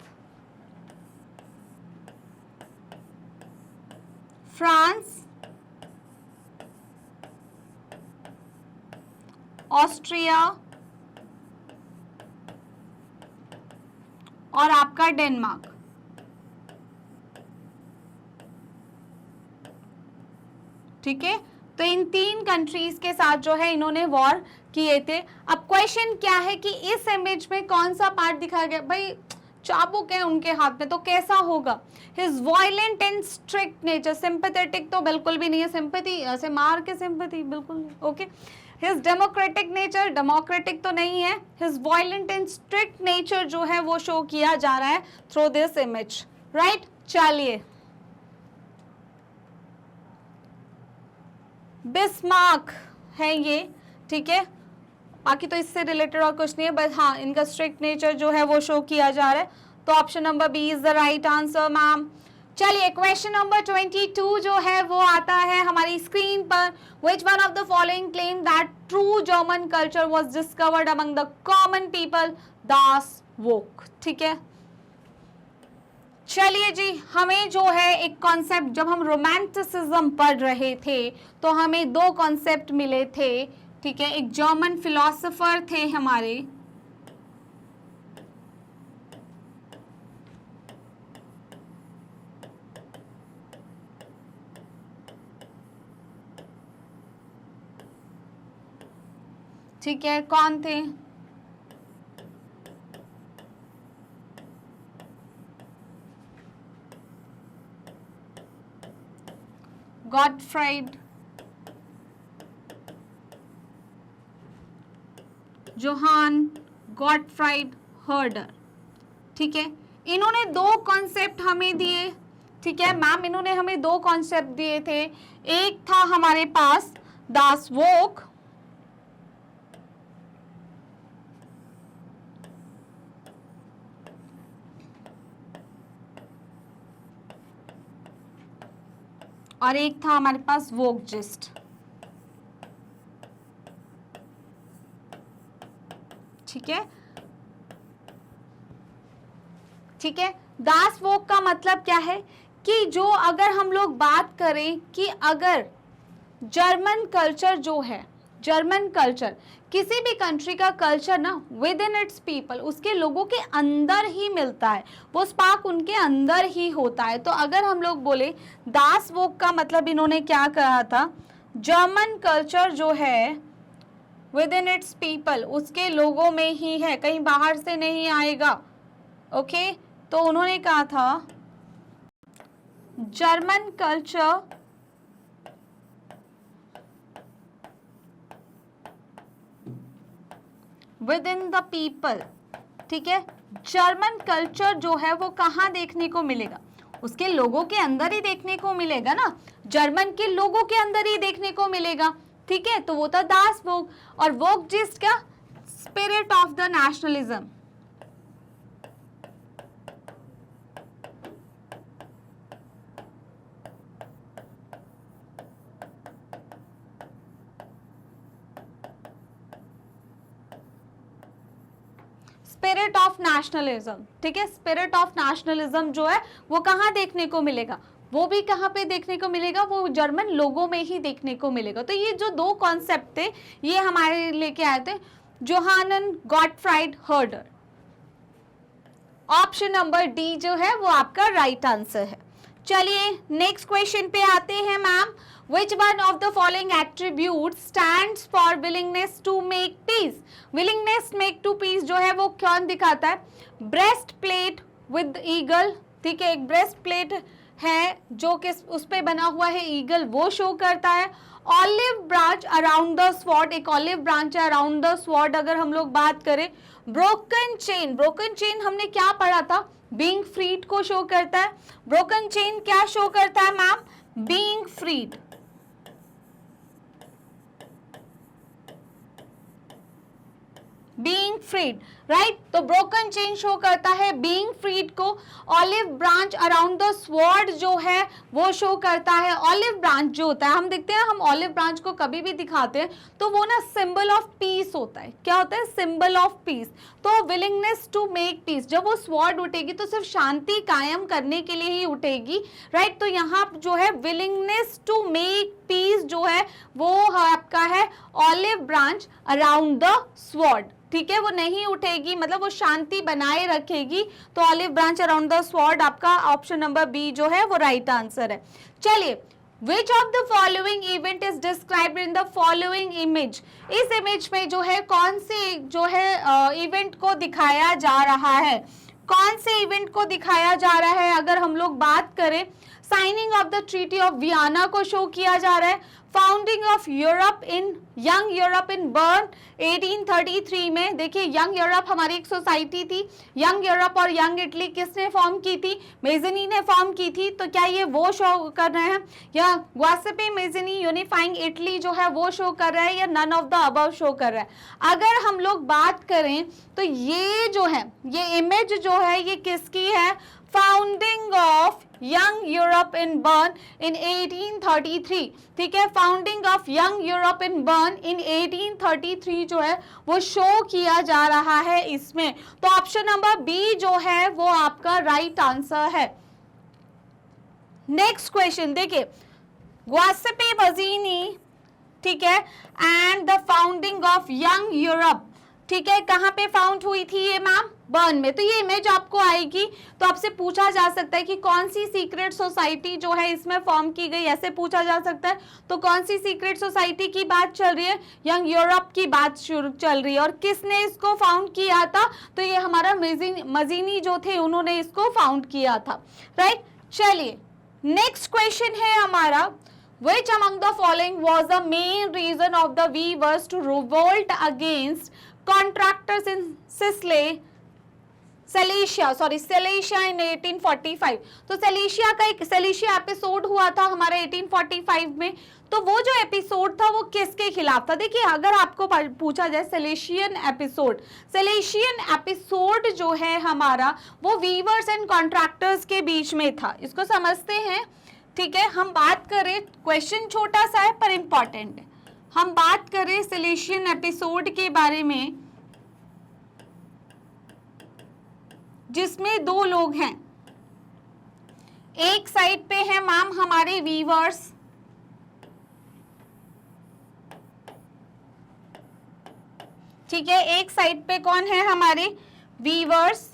फ्रांस, ऑस्ट्रिया और आपका डेनमार्क, ठीक है। तो इन 3 कंट्रीज के साथ जो है इन्होंने वॉर किए थे। अब क्वेश्चन क्या है कि इस इमेज में कौन सा पार्ट दिखाया गया? भाई चाबुक है उनके हाथ में, तो कैसा होगा? His violent and strict nature, sympathetic तो बिल्कुल भी नहीं है, सिंपैथी ऐसे मार के सिंपैथी बिल्कुल नहीं, okay. His democratic nature, democratic तो नहीं है। His violent and strict nature जो है वो शो किया जा रहा है थ्रू दिस इमेज, राइट। चलिए बिस्मार्क है ये, ठीक है, बाकी तो इससे रिलेटेड और कुछ नहीं है, बस हाँ इनका स्ट्रिक्ट नेचर जो है वो शो किया जा रहा है। तो option number B is the right answer ma'am. चलिए क्वेश्चन नंबर 22 जो है वो आता है हमारी स्क्रीन पर। Which one of the following claim that true German culture was discovered among the common people? Das Volk, ठीक है। चलिए जी, हमें जो है एक कॉन्सेप्ट, जब हम रोमांटिसिज्म पढ़ रहे थे तो हमें 2 कॉन्सेप्ट मिले थे, ठीक है। एक जर्मन फिलोसोफर थे हमारे, ठीक है, कौन थे? गॉटफ्राइड जोहान गॉटफ्राइड हर्डर, ठीक है। इन्होंने 2 कॉन्सेप्ट हमें दिए, ठीक है मैम, इन्होंने हमें 2 कॉन्सेप्ट दिए थे। एक था हमारे पास दास वोक और एक था हमारे पास वोकजिस्ट। ठीक है, ठीक है। दास वोक का मतलब क्या है कि जो अगर हम लोग बात करें कि अगर जर्मन कल्चर जो है, जर्मन कल्चर किसी भी कंट्री का कल्चर ना विद इन इट्स पीपल, उसके लोगों के अंदर ही मिलता है, वो स्पार्क उनके अंदर ही होता है। तो अगर हम लोग बोले दास वोक का मतलब इन्होंने क्या कहा था, जर्मन कल्चर जो है विद इन इट्स पीपल, उसके लोगों में ही है, कहीं बाहर से नहीं आएगा। ओके, तो उन्होंने कहा था German culture with in the people. ठीक है, जर्मन कल्चर जो है वो कहाँ देखने को मिलेगा, उसके लोगों के अंदर ही देखने को मिलेगा ना, जर्मन के लोगों के अंदर ही देखने को मिलेगा। ठीक है, तो वो था दास वोक। और वोकजिस्ट का spirit of the nationalism. Spirit of nationalism. ठीक है, स्पिरिट ऑफ नेशनलिज्म जो है वो कहाँ देखने को मिलेगा, वो भी कहाँ पे देखने को मिलेगा, वो जर्मन लोगों में ही देखने को मिलेगा। तो ये जो दो कॉन्सेप्ट थे ये हमारे लेके आए थे Johann Gottfried Herder. Option number D जो है वो आपका राइट आंसर है। चलिए नेक्स्ट क्वेश्चन पे आते हैं ma'am. Which one of the following attributes stands for willingness to make peace? Willingness make to peace जो है वो कौन दिखाता है, ब्रेस्ट प्लेट विद ईगल। ठीक है, एक ब्रेस्ट प्लेट है जो कि उस पे बना हुआ है ईगल, वो शो करता है। Olive branch around the sword, एक ऑलिव ब्रांच है अराउंड द स्वॉर्ड। अगर हम लोग बात करें ब्रोकन चेन, ब्रोकन चेन हमने क्या पढ़ा था, बीइंग फ्रीड को शो करता है। ब्रोकन चेन क्या शो करता है ma'am, being freed. Being freed, right. तो ब्रोकन चेन शो करता है बीइंग फ्रीड को। Olive branch around the sword जो है वो शो करता है, ऑलिव ब्रांच जो होता है, हम देखते हैं हम ऑलिव ब्रांच को कभी भी दिखाते हैं तो वो ना सिंबल ऑफ पीस होता है। क्या होता है, सिंबल ऑफ पीस। तो विलिंगनेस टू मेक पीस, जब वो स्वॉर्ड उठेगी तो सिर्फ शांति कायम करने के लिए ही उठेगी, राइट। तो यहाँ जो है विलिंगनेस टू मेक पीस जो है वो आपका है olive branch around the sword. ठीक है, वो नहीं उठेगी, मतलब वो शांति बनाए रखेगी। तो olive branch around the sword आपका ऑप्शन नंबर बी जो है वो राइट आंसर है। चलिए, Which of the following event is described in the following image? इस इमेज में जो है कौन से जो है इवेंट को दिखाया जा रहा है, कौन से इवेंट को दिखाया जा रहा है। अगर हम लोग बात करें signing off the treaty of Vienna को शो किया जा रहा है, founding of Europe in young Europe in burn 1833 में। देखिए यंग यूरोप हमारी एक सोसाइटी थी, यंग यूरोप और यंग इटली किसने फॉर्म की थी, मेज़नी ने फॉर्म की थी। तो क्या ये वो शो कर रहे हैं, या ग्वासेपे मेज़नी यूनिफाइंग इटली जो है वो शो कर रहा है, या none of the above show कर रहा है। अगर हम लोग बात करें तो ये जो है ये इमेज जो है ये किसकी है, founding of Young Europe in Bern in 1833। ठीक है, founding of Young Europe in Bern in 1833 जो है वो शो किया जा रहा है इसमें। तो ऑप्शन नंबर बी जो है वो आपका राइट आंसर है। नेक्स्ट क्वेश्चन देखिए, ग्वासेपे मेज़नी, ठीक है, and the founding of Young Europe, ठीक है, कहाँ पे फाउंड हुई थी ये मैम, बर्न में। तो ये इमेज आपको आएगी तो आपसे पूछा जा सकता है कि कौन सी सीक्रेट सोसाइटी जो है इसमें फॉर्म की गई, ऐसे पूछा जा सकता है। तो कौन सी सीक्रेट सोसाइटी की बात चल रही है, यंग यूरोप की बात शुरू चल रही है। और किसने इसको फाउंड किया था, तो ये हमारा मेज़नी जो थे उन्होंने इसको फाउंड किया था, राइट। चलिए नेक्स्ट क्वेश्चन है हमारा, which among the following was the main reason of the weavers to revolt against contractors in Sicily सेलेशिया इन 1845। तो सेलेशिया का एक सेलेशिया एपिसोड हुआ था हमारा 1845 में। तो वो जो एपिसोड था वो किसके खिलाफ था? देखिए अगर आपको पूछा जाए सेलेशियन एपिसोड जो है हमारा वो वीवर्स एंड कॉन्ट्रैक्टर्स के बीच में था। इसको समझते हैं, ठीक है। हम बात करें, क्वेश्चन छोटा सा है पर इंपॉर्टेंट है। हम बात करें सेलेशियन एपिसोड के बारे में, जिसमें दो लोग हैं। एक साइड पे है मैम हमारे वीवर्स, ठीक है। एक साइड पे कौन है? हमारे वीवर्स,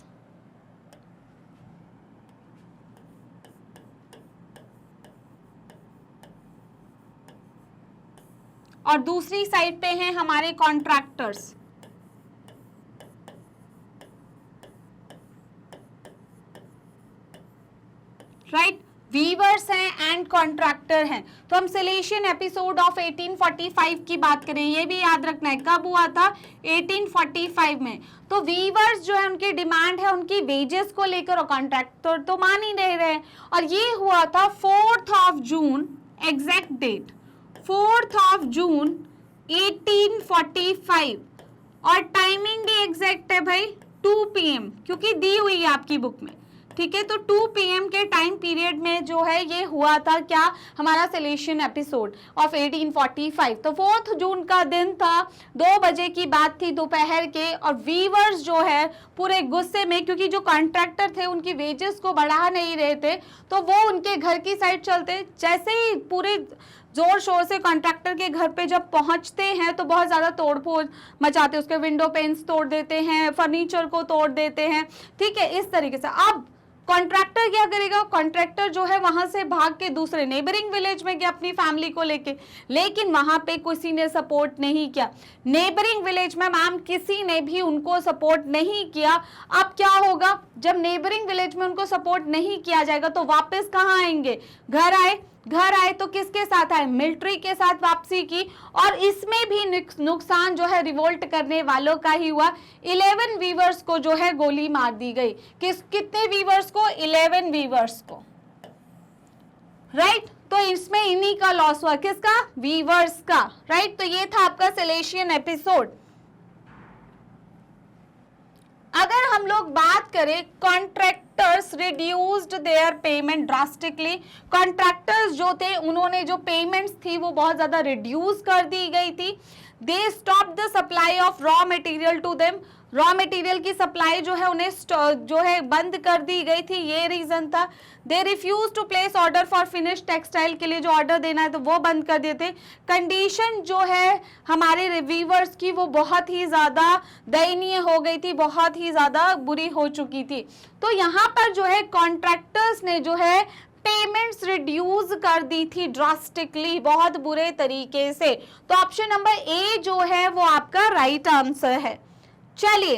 और दूसरी साइड पे हैं हमारे कॉन्ट्रैक्टर्स। राइट, वीवर्स हैं एंड कॉन्ट्रैक्टर हैं। तो हम सेलेशियन एपिसोड ऑफ 1845 की बात करें, ये भी याद रखना है कब हुआ था? 1845 में। तो वीवर्स जो है उनकी डिमांड है उनकी वेजेस को लेकर, और कॉन्ट्रैक्टर तो मान ही नहीं रहे। और ये हुआ था 4th of June, exact date 4th of June 1845, और टाइमिंग भी एग्जैक्ट है भाई 2 PM, क्योंकि दी हुई है आपकी बुक में, ठीक है। तो 2 PM के टाइम पीरियड में जो है ये हुआ था क्या? हमारा सेलेशियन एपिसोड ऑफ 1845। तो 4th जून का दिन था, 2 बजे की बात थी दोपहर के। और वीवर्स जो है पूरे गुस्से में, क्योंकि जो कॉन्ट्रैक्टर थे उनकी वेजेस को बढ़ा नहीं रहे थे, तो वो उनके घर की साइड चलते। जैसे ही पूरे जोर शोर से कॉन्ट्रैक्टर के घर पे जब पहुंचते हैं तो बहुत ज़्यादा तोड़फोड़ मचाते, उसके विंडो पेन्स तोड़ देते हैं, फर्नीचर को तोड़ देते हैं, ठीक है, इस तरीके से। अब कॉन्ट्रैक्टर क्या करेगा? कॉन्ट्रैक्टर जो है वहां से भाग के दूसरे नेबरिंग विलेज में गया अपनी फैमिली को लेके, लेकिन वहां पे किसी ने सपोर्ट नहीं किया। नेबरिंग विलेज में मैम किसी ने भी उनको सपोर्ट नहीं किया। अब क्या होगा? जब नेबरिंग विलेज में उनको सपोर्ट नहीं किया जाएगा तो वापस कहाँ आएंगे? घर आए तो किसके साथ आए? मिलिट्री के साथ वापसी की। और इसमें भी नुकसान जो है रिवोल्ट करने वालों का ही हुआ। 11 वीवर्स को जो है गोली मार दी गई। कितने वीवर्स को? 11 वीवर्स को, राइट। तो इसमें इन्हीं का लॉस हुआ, किसका? वीवर्स का, राइट। तो ये था आपका सेलेशियन एपिसोड। अगर हम लोग बात करें contractors reduced there payment drastically, contractors जो थे उन्होंने जो पेमेंट्स थी वो बहुत ज्यादा रिड्यूस कर दी गई थी। They stop the supply of raw material to them, raw material की सप्लाई जो है उन्हें जो है बंद कर दी गई थी, ये रीजन था। They refuse to place order for finish textile, के लिए जो ऑर्डर देना है तो वो बंद कर देते। कंडीशन जो है हमारे रिव्यूवर्स की वो बहुत ही ज़्यादा दयनीय हो गई थी, बहुत ही ज़्यादा बुरी हो चुकी थी। तो यहाँ पर जो है कॉन्ट्रैक्टर्स ने जो है पेमेंट्स रिड्यूस कर दी थी ड्रास्टिकली, बहुत बुरे तरीके से। तो ऑप्शन नंबर ए जो है वो आपका राइट आंसर है। चलिए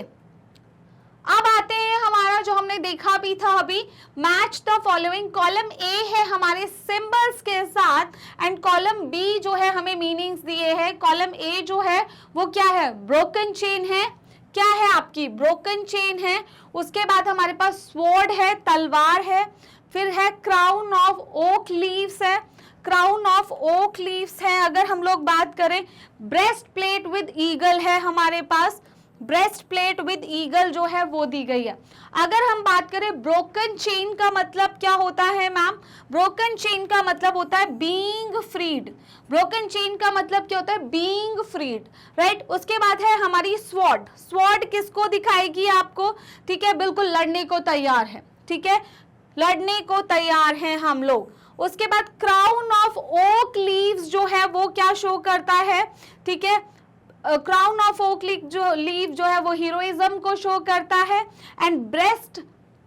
अब आते हैं हमारा जो हमने देखा भी था अभी, match the following. Column A है हमारे सिंबल्स के साथ एंड कॉलम बी जो है हमें मीनिंग्स दिए हैं। कॉलम ए जो है वो क्या है? ब्रोकन चेन है। क्या है आपकी? ब्रोकन चेन है। उसके बाद हमारे पास स्वॉर्ड है, तलवार है। फिर है क्राउन ऑफ ओक लीव्स है, क्राउन ऑफ ओक लीव्स है। अगर हम लोग बात करें ब्रेस्ट प्लेट विद ईगल है हमारे पास, ब्रेस्ट प्लेट विद ईगल जो है वो दी गई है। अगर हम बात करें ब्रोकन चेन का मतलब क्या होता है मैम? ब्रोकन चेन का मतलब होता है बीइंग फ्रीड। ब्रोकन चेन का मतलब क्या होता है? Being freed, right. उसके बाद है हमारी स्वॉर्ड। स्वॉर्ड किसको दिखाएगी आपको? ठीक है, बिल्कुल लड़ने को तैयार है, ठीक है, लड़ने को तैयार हैं हम लोग। उसके बाद क्राउन ऑफ ओक लीव्स जो है वो क्या शो करता है? ठीक है, क्राउन ऑफ ओक लीव जो है वो हीरोइज्म को शो करता है। And breast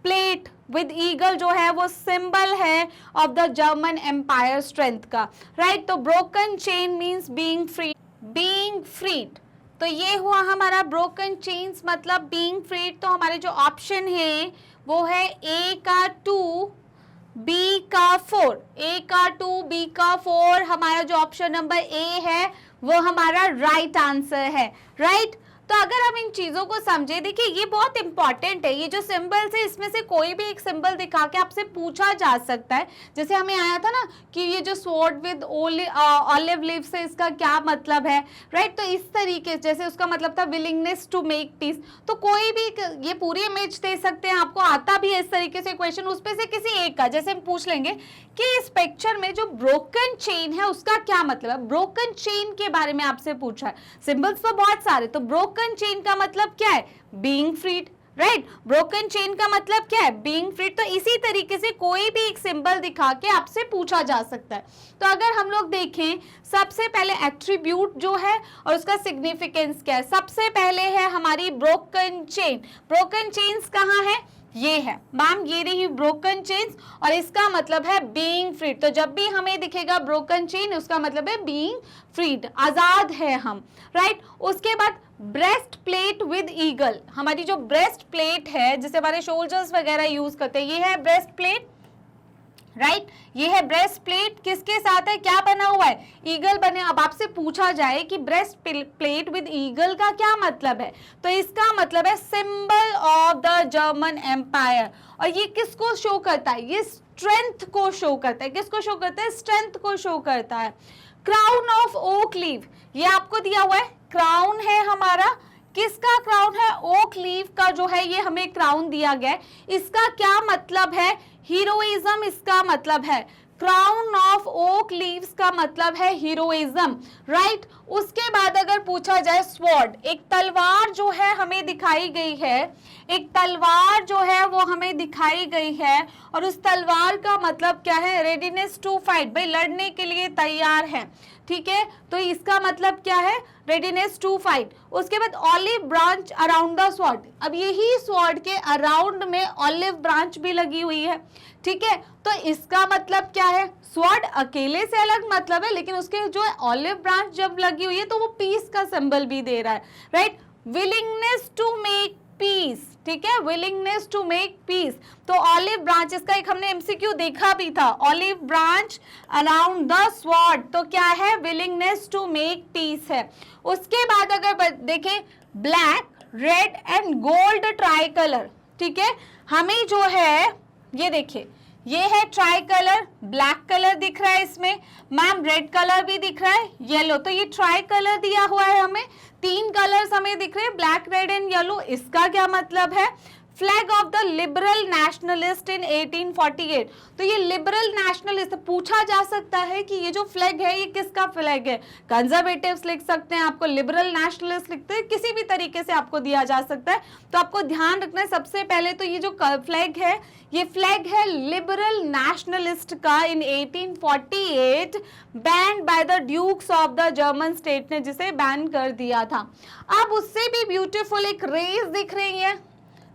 plate with eagle जो है वो सिंबल है of the German empire strength का, राइट। तो broken chain means being free, being freed. तो ये हुआ हमारा ब्रोकन चेन्स मतलब बीइंग फ्रीड। तो हमारे जो ऑप्शन है वो है ए का 2 बी का 4, ए का 2 बी का 4। हमारा जो ऑप्शन नंबर ए है वो हमारा राइट आंसर है, राइट। तो अगर हम इन चीजों को समझे, देखिए ये बहुत इंपॉर्टेंट है, ये जो सिंबल्स है इसमें से कोई भी एक सिंबल दिखा के आपसे पूछा जा सकता है। जैसे हमें आया था ना कि ये जो स्वॉर्ड विद ऑलिव लीव्स है इसका क्या मतलब है, राइट। तो इस तरीके से जैसे उसका मतलब था विलिंगनेस टू मेक पीस, तो कोई भी ये पूरी इमेज दे सकते हैं, आपको आता भी है इस तरीके से क्वेश्चन, उसपे से किसी एक का, जैसे हम पूछ लेंगे कि इस पिक्चर में जो ब्रोकन चेन है उसका क्या मतलब है। ब्रोकन चेन के बारे में आपसे पूछा है, सिंबल्स तो बहुत सारे, तो ब्रोकन चेन का मतलब क्या है, being freed, right. Broken chain का मतलब क्या है, बीइंग फ्रीड। तो इसी तरीके से कोई भी एक सिंबल दिखा के आपसे पूछा जा सकता है। तो अगर हम लोग देखें, सबसे पहले एट्रीब्यूट जो है और उसका सिग्निफिकेंस क्या है, सबसे पहले है हमारी ब्रोकन चेन। ब्रोकन चेन्स कहाँ है, ये है मैम, ये रही ब्रोकन चेन्स, और इसका मतलब है बीइंग फ्रीड। तो जब भी हमें दिखेगा ब्रोकन चेन उसका मतलब है बीइंग फ्रीड, आजाद है हम, राइट। उसके बाद ब्रेस्ट प्लेट विद ईगल, हमारी जो ब्रेस्ट प्लेट है जिसे हमारे सोल्जर्स वगैरह यूज करते हैं, ये है ब्रेस्ट प्लेट, राइट। ये है ब्रेस्ट प्लेट, किसके साथ है, क्या बना हुआ है, ईगल बने। अब आपसे पूछा जाए कि ब्रेस्ट प्लेट विद ईगल का क्या मतलब है, तो इसका मतलब है symbol of the German empire. और ये किसको शो करता है, ये स्ट्रेंथ को शो करता है, किसको शो करता है, स्ट्रेंथ को शो करता है। क्राउन ऑफ ओक लीव, ये आपको दिया हुआ है, क्राउन है हमारा, किसका क्राउन है, ओक लीव का जो है ये हमें क्राउन दिया गया है। इसका क्या मतलब है, हीरोइज्म इसका मतलब है, क्राउन ऑफ ओक लीव्स का मतलब है हीरोइज्म, राइट। उसके बाद अगर पूछा जाए स्वॉर्ड, एक तलवार जो है हमें दिखाई गई है, एक तलवार जो है वो हमें दिखाई गई है, और उस तलवार का मतलब क्या है, रेडीनेस टू फाइट, भाई लड़ने के लिए तैयार है, ठीक है। तो इसका मतलब क्या है, रेडीनेस टू फाइट। उसके बाद olive branch around the sword, अब यही स्वॉर्ड के अराउंड में ऑलिव ब्रांच भी लगी हुई है, ठीक है। तो इसका मतलब क्या है, स्वॉर्ड अकेले से अलग मतलब है, लेकिन उसके जो ऑलिव ब्रांच जब लगी हुई है तो वो पीस का सिंबल भी दे रहा है, right. Willingness to make peace, ठीक है, विलिंगनेस टू मेक पीस। तो ऑलिव ब्रांच, इसका एक हमने एमसीक्यू देखा भी था, olive branch around the sword, तो क्या है, विलिंगनेस टू मेक पीस है। उसके बाद अगर देखें, black red and gold try colour, ठीक है, हमें जो है ये देखिए, ये है ट्राई कलर, ब्लैक कलर दिख रहा है इसमें, मैम रेड कलर भी दिख रहा है, येलो, तो ये ट्राई कलर दिया हुआ है हमें, तीन कलर्स हमें दिख रहे हैं, ब्लैक रेड एंड येलो। इसका क्या मतलब है, flag of the liberal nationalist in 1848। तो ये लिबरल नेशनलिस्ट, पूछा जा सकता है कि ये जो फ्लैग है ये किसका फ्लैग है, कंजर्वेटिव्स लिख सकते हैं, आपको लिबरल नेशनलिस्ट लिखते हैं, किसी भी तरीके से आपको दिया जा सकता है। तो आपको ध्यान रखना है सबसे पहले तो ये जो फ्लैग है, ये फ्लैग है लिबरल नेशनलिस्ट का, in 1848 ban by the dukes of the German state ने जिसे बैन कर दिया था। अब उससे भी ब्यूटीफुल एक रेस दिख रही है,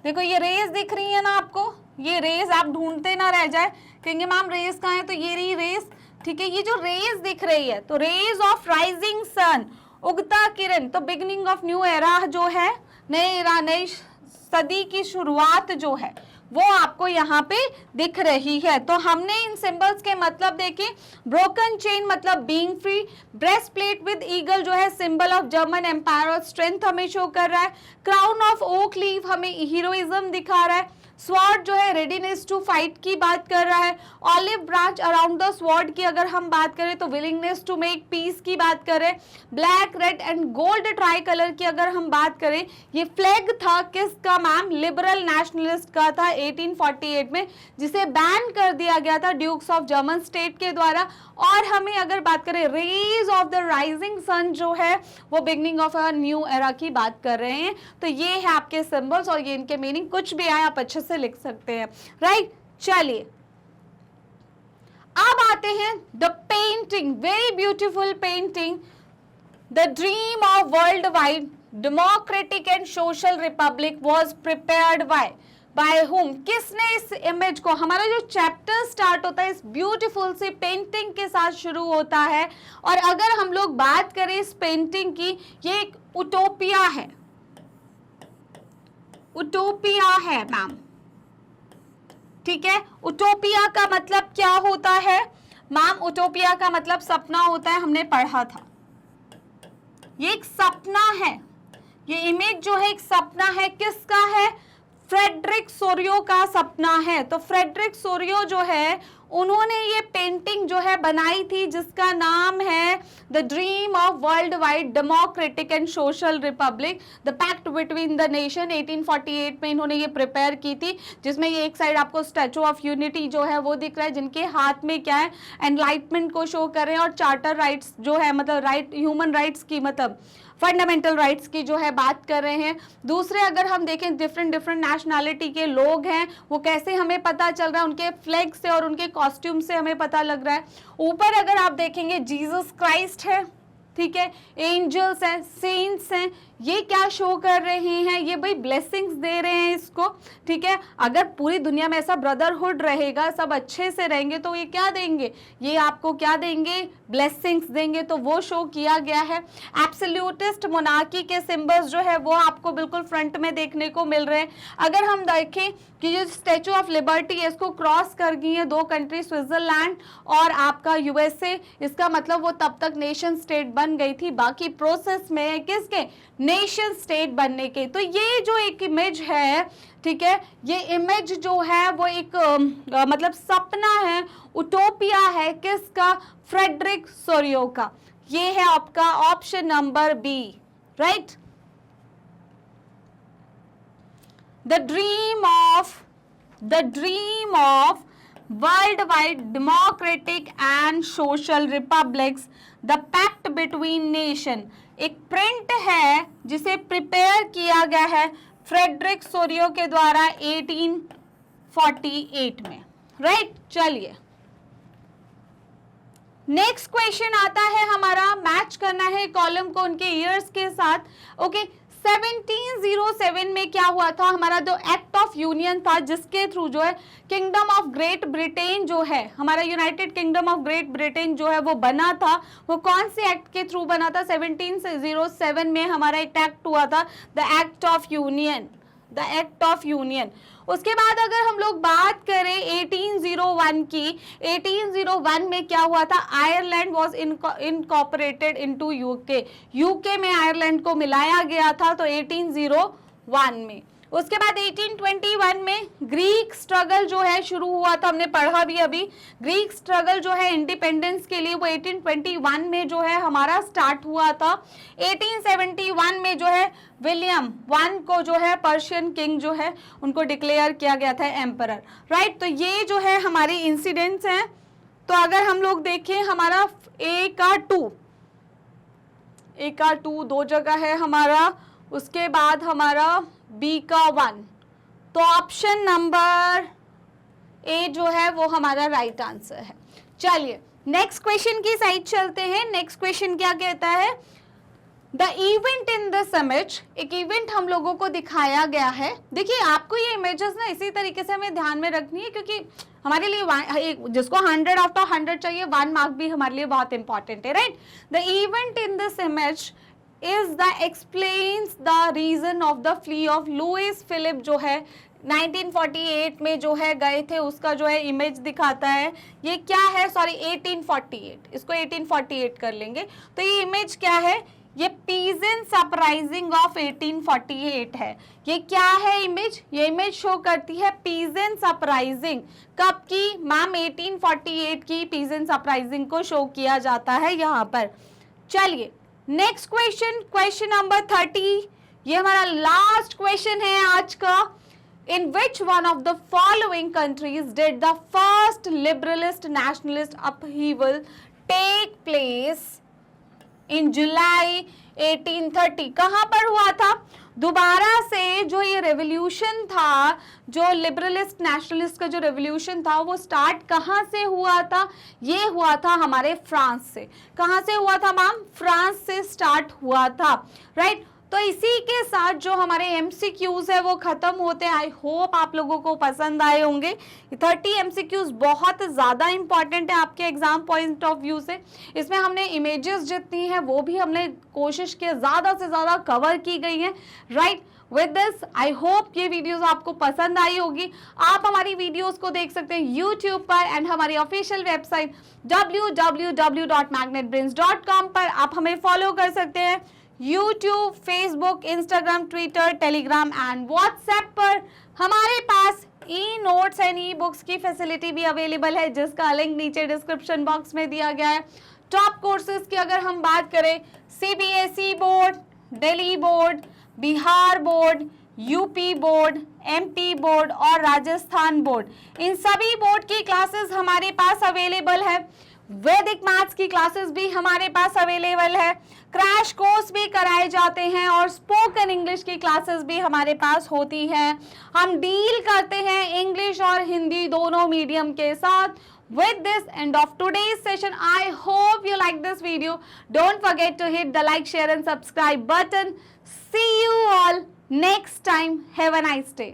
देखो ये रेस दिख रही है ना आपको, ये रेस आप ढूंढते ना रह जाए, कहेंगे मैम रेस कहाँ है, तो ये रही रेस, ठीक है। ये जो रेस दिख रही है, तो रेस ऑफ राइजिंग सन, उगता किरण, तो बिगिनिंग ऑफ न्यू एरा जो है, नए एरा, नई सदी की शुरुआत जो है वो आपको यहाँ पे दिख रही है। तो हमने इन सिंबल्स के मतलब देखे, ब्रोकन चेन मतलब being free, breast plate with eagle जो है सिंबल ऑफ जर्मन एम्पायर और स्ट्रेंथ हमें शो कर रहा है, क्राउन ऑफ ओक लीव हमें हीरोइज्म दिखा रहा है, स्वॉर्ड जो है रेडीनेस टू फाइट की बात कर रहा है, olive branch around the sword की अगर हम बात करें तो विलिंगनेस टू मेक पीस की बात करें, black red and gold try colour की अगर हम बात करें, ये फ्लैग था किसका मैम, लिबरल नेशनलिस्ट का था 1848 में, जिसे बैन कर दिया गया था ड्यूक्स ऑफ जर्मन स्टेट के द्वारा। और हमें अगर बात करें rays of the rising sun जो है वो beginning of a new era की बात कर रहे हैं। तो ये है आपके सिंबल्स और ये इनके मीनिंग, कुछ भी आए आप अच्छे से लिख सकते हैं, राइट। चलिए अब आते हैं the painting, very beautiful painting, the dream of world wide democratic and social Republic was prepared by whom, किसने इस इमेज को, हमारा जो चैप्टर स्टार्ट होता है इस ब्यूटीफुल सी पेंटिंग के साथ शुरू होता है। और अगर हम लोग बात करें इस पेंटिंग की, ये एक उटोपिया है, उटोपिया है मैम, ठीक है। उटोपिया का मतलब क्या होता है मैम, उटोपिया का मतलब सपना होता है, हमने पढ़ा था, ये एक सपना है, ये इमेज जो है एक सपना है, किसका है? फ्रेडरिक सोरियो का सपना है। तो फ्रेडरिक सोरियो जो है उन्होंने ये पेंटिंग जो है बनाई थी जिसका नाम है the dream of world wide democratic and social republic the pact between the nation. 1848 में इन्होंने ये प्रिपेयर की थी, जिसमें ये एक साइड आपको स्टैचू ऑफ यूनिटी जो है वो दिख रहा है, जिनके हाथ में क्या है? एनलाइटमेंट को शो कर रहे हैं, और चार्टर राइट्स जो है मतलब राइट ह्यूमन राइट्स की मतलब फंडामेंटल राइट्स की जो है बात कर रहे हैं। दूसरे अगर हम देखें डिफरेंट नेशनैलिटी के लोग हैं, वो कैसे हमें पता चल रहा है? उनके फ्लैग से और उनके कॉस्ट्यूम से हमें पता लग रहा है। ऊपर अगर आप देखेंगे जीसस क्राइस्ट है, ठीक है, एंजल्स हैं, सेंट्स हैं, ये क्या शो कर रहे हैं? ये भाई ब्लेसिंग्स दे रहे हैं इसको, ठीक है। अगर पूरी दुनिया में ऐसा ब्रदरहुड रहेगा, सब अच्छे से रहेंगे, तो ये क्या देंगे? ये आपको क्या देंगे? ब्लेसिंग्स देंगे। तो वो शो किया गया है। एब्सोल्यूटिस्ट मोनार्की के सिंबल्स जो है वो आपको बिल्कुल फ्रंट में देखने को मिल रहे हैं। अगर हम देखें कि जो स्टैचू ऑफ लिबर्टी है इसको क्रॉस कर गई है दो कंट्री, स्विट्जरलैंड और आपका यूएसए, इसका मतलब वो तब तक नेशन स्टेट बन गई थी, बाकी प्रोसेस में है किसके? नेशन स्टेट बनने के। तो ये जो एक इमेज है, ठीक है, ये इमेज जो है वो एक मतलब सपना है, उटोपिया है, किसका? फ्रेडरिक सोरियो का। ये है आपका option number B, right. The dream of world wide democratic and social republics the pact between nation, एक प्रिंट है जिसे प्रिपेयर किया गया है फ्रेडरिक सोरियो के द्वारा 1848 में, राइट। चलिए नेक्स्ट क्वेश्चन आता है हमारा, मैच करना है कॉलम को उनके ईयर्स के साथ। ओके 1707 में क्या हुआ था? हमारा जो एक्ट ऑफ यूनियन था, जिसके थ्रू जो है किंगडम ऑफ ग्रेट ब्रिटेन जो है, हमारा United Kingdom of Great Britain जो है वो बना था, वो कौन से एक्ट के थ्रू बना था? 1707 में हमारा एक एक्ट हुआ था, the act of union, the act of union. उसके बाद अगर हम लोग बात करें 1801 की, 1801 में क्या हुआ था? Ireland was incorporated into UK, UK में आयरलैंड को मिलाया गया था, तो 1801 में। उसके बाद 1821 में ग्रीक स्ट्रगल जो है शुरू हुआ था, हमने पढ़ा भी अभी, ग्रीक स्ट्रगल जो है इंडिपेंडेंस के लिए वो 1821 में जो है हमारा स्टार्ट हुआ था। 1871 में जो है विलियम वन को जो है पर्शियन किंग जो है उनको डिक्लेयर किया गया था एम्परर, राइट। तो ये जो है हमारी इंसिडेंट्स हैं। तो अगर हम लोग देखें हमारा ए का टू दो जगह है हमारा, उसके बाद हमारा बी का 1, तो ऑप्शन नंबर ए जो है वो हमारा राइट आंसर है। चलिए नेक्स्ट क्वेश्चन की साइड चलते हैं। नेक्स्ट क्वेश्चन क्या कहता है? The event in this image, एक इवेंट हम लोगों को दिखाया गया है। देखिए आपको ये इमेजेस ना इसी तरीके से हमें ध्यान में रखनी है, क्योंकि हमारे लिए जिसको 100 आउट ऑफ 100 चाहिए, 1 मार्क भी हमारे लिए बहुत इंपॉर्टेंट है, right. The event in this image is the explains the reason of the flee of Louis Philippe जो है 1948 में जो है गए थे, उसका जो है इमेज दिखाता है। ये क्या है? सॉरी 1848, इसको 1848 कर लेंगे। तो ये इमेज क्या है? ये पीजेंट्स अपराइजिंग ऑफ 1848 है। ये क्या है इमेज? ये इमेज शो करती है पीजेंट्स अपराइजिंग। कब की? मैम 1848 की पीजेंट्स अपराइजिंग को शो किया जाता है यहाँ पर। चलिए नेक्स्ट क्वेश्चन, क्वेश्चन नंबर 30, ये हमारा लास्ट क्वेश्चन है आज का। In which one of the following countries did the first liberalist nationalist upheaval take place in July 1830? कहां पर हुआ था? दोबारा से जो ये रेवोल्यूशन था, जो लिबरलिस्ट नेशनलिस्ट का जो रेवोल्यूशन था, वो स्टार्ट कहाँ से हुआ था? ये हुआ था हमारे फ्रांस से। कहाँ से हुआ था मैम? फ्रांस से स्टार्ट हुआ था, राइट। तो इसी के साथ जो हमारे MCQs है वो खत्म होते हैं। आई होप आप लोगों को पसंद आए होंगे। 30 MCQs बहुत ज़्यादा इंपॉर्टेंट है आपके एग्जाम पॉइंट ऑफ व्यू से। इसमें हमने इमेजेस जितनी हैं वो भी हमने कोशिश की ज़्यादा से ज़्यादा कवर की गई हैं, right. With this I hope ये वीडियोस आपको पसंद आई होगी। आप हमारी वीडियोस को देख सकते हैं यूट्यूब पर एंड हमारी ऑफिशियल वेबसाइट www.magnetbrains.com पर आप हमें फॉलो कर सकते हैं। YouTube, Facebook, Instagram, Twitter, Telegram and WhatsApp पर हमारे पास e notes and e books की फैसिलिटी भी अवेलेबल है, जिसका लिंक नीचे डिस्क्रिप्शन बॉक्स में दिया गया है। टॉप कोर्सेज की अगर हम बात करें, CBSE board, Delhi board, Bihar board, UP board, MP board और राजस्थान बोर्ड, इन सभी बोर्ड की क्लासेस हमारे पास अवेलेबल है। वैदिक मैथ्स की क्लासेस भी हमारे पास अवेलेबल है। क्रैश कोर्स भी कराए जाते हैं और स्पोकन इंग्लिश की क्लासेस भी हमारे पास होती है। हम डील करते हैं इंग्लिश और हिंदी दोनों मीडियम के साथ। With this end of today's session, I hope you like this video. Don't forget to hit the like, share and subscribe button. See you all next time. Have a nice day.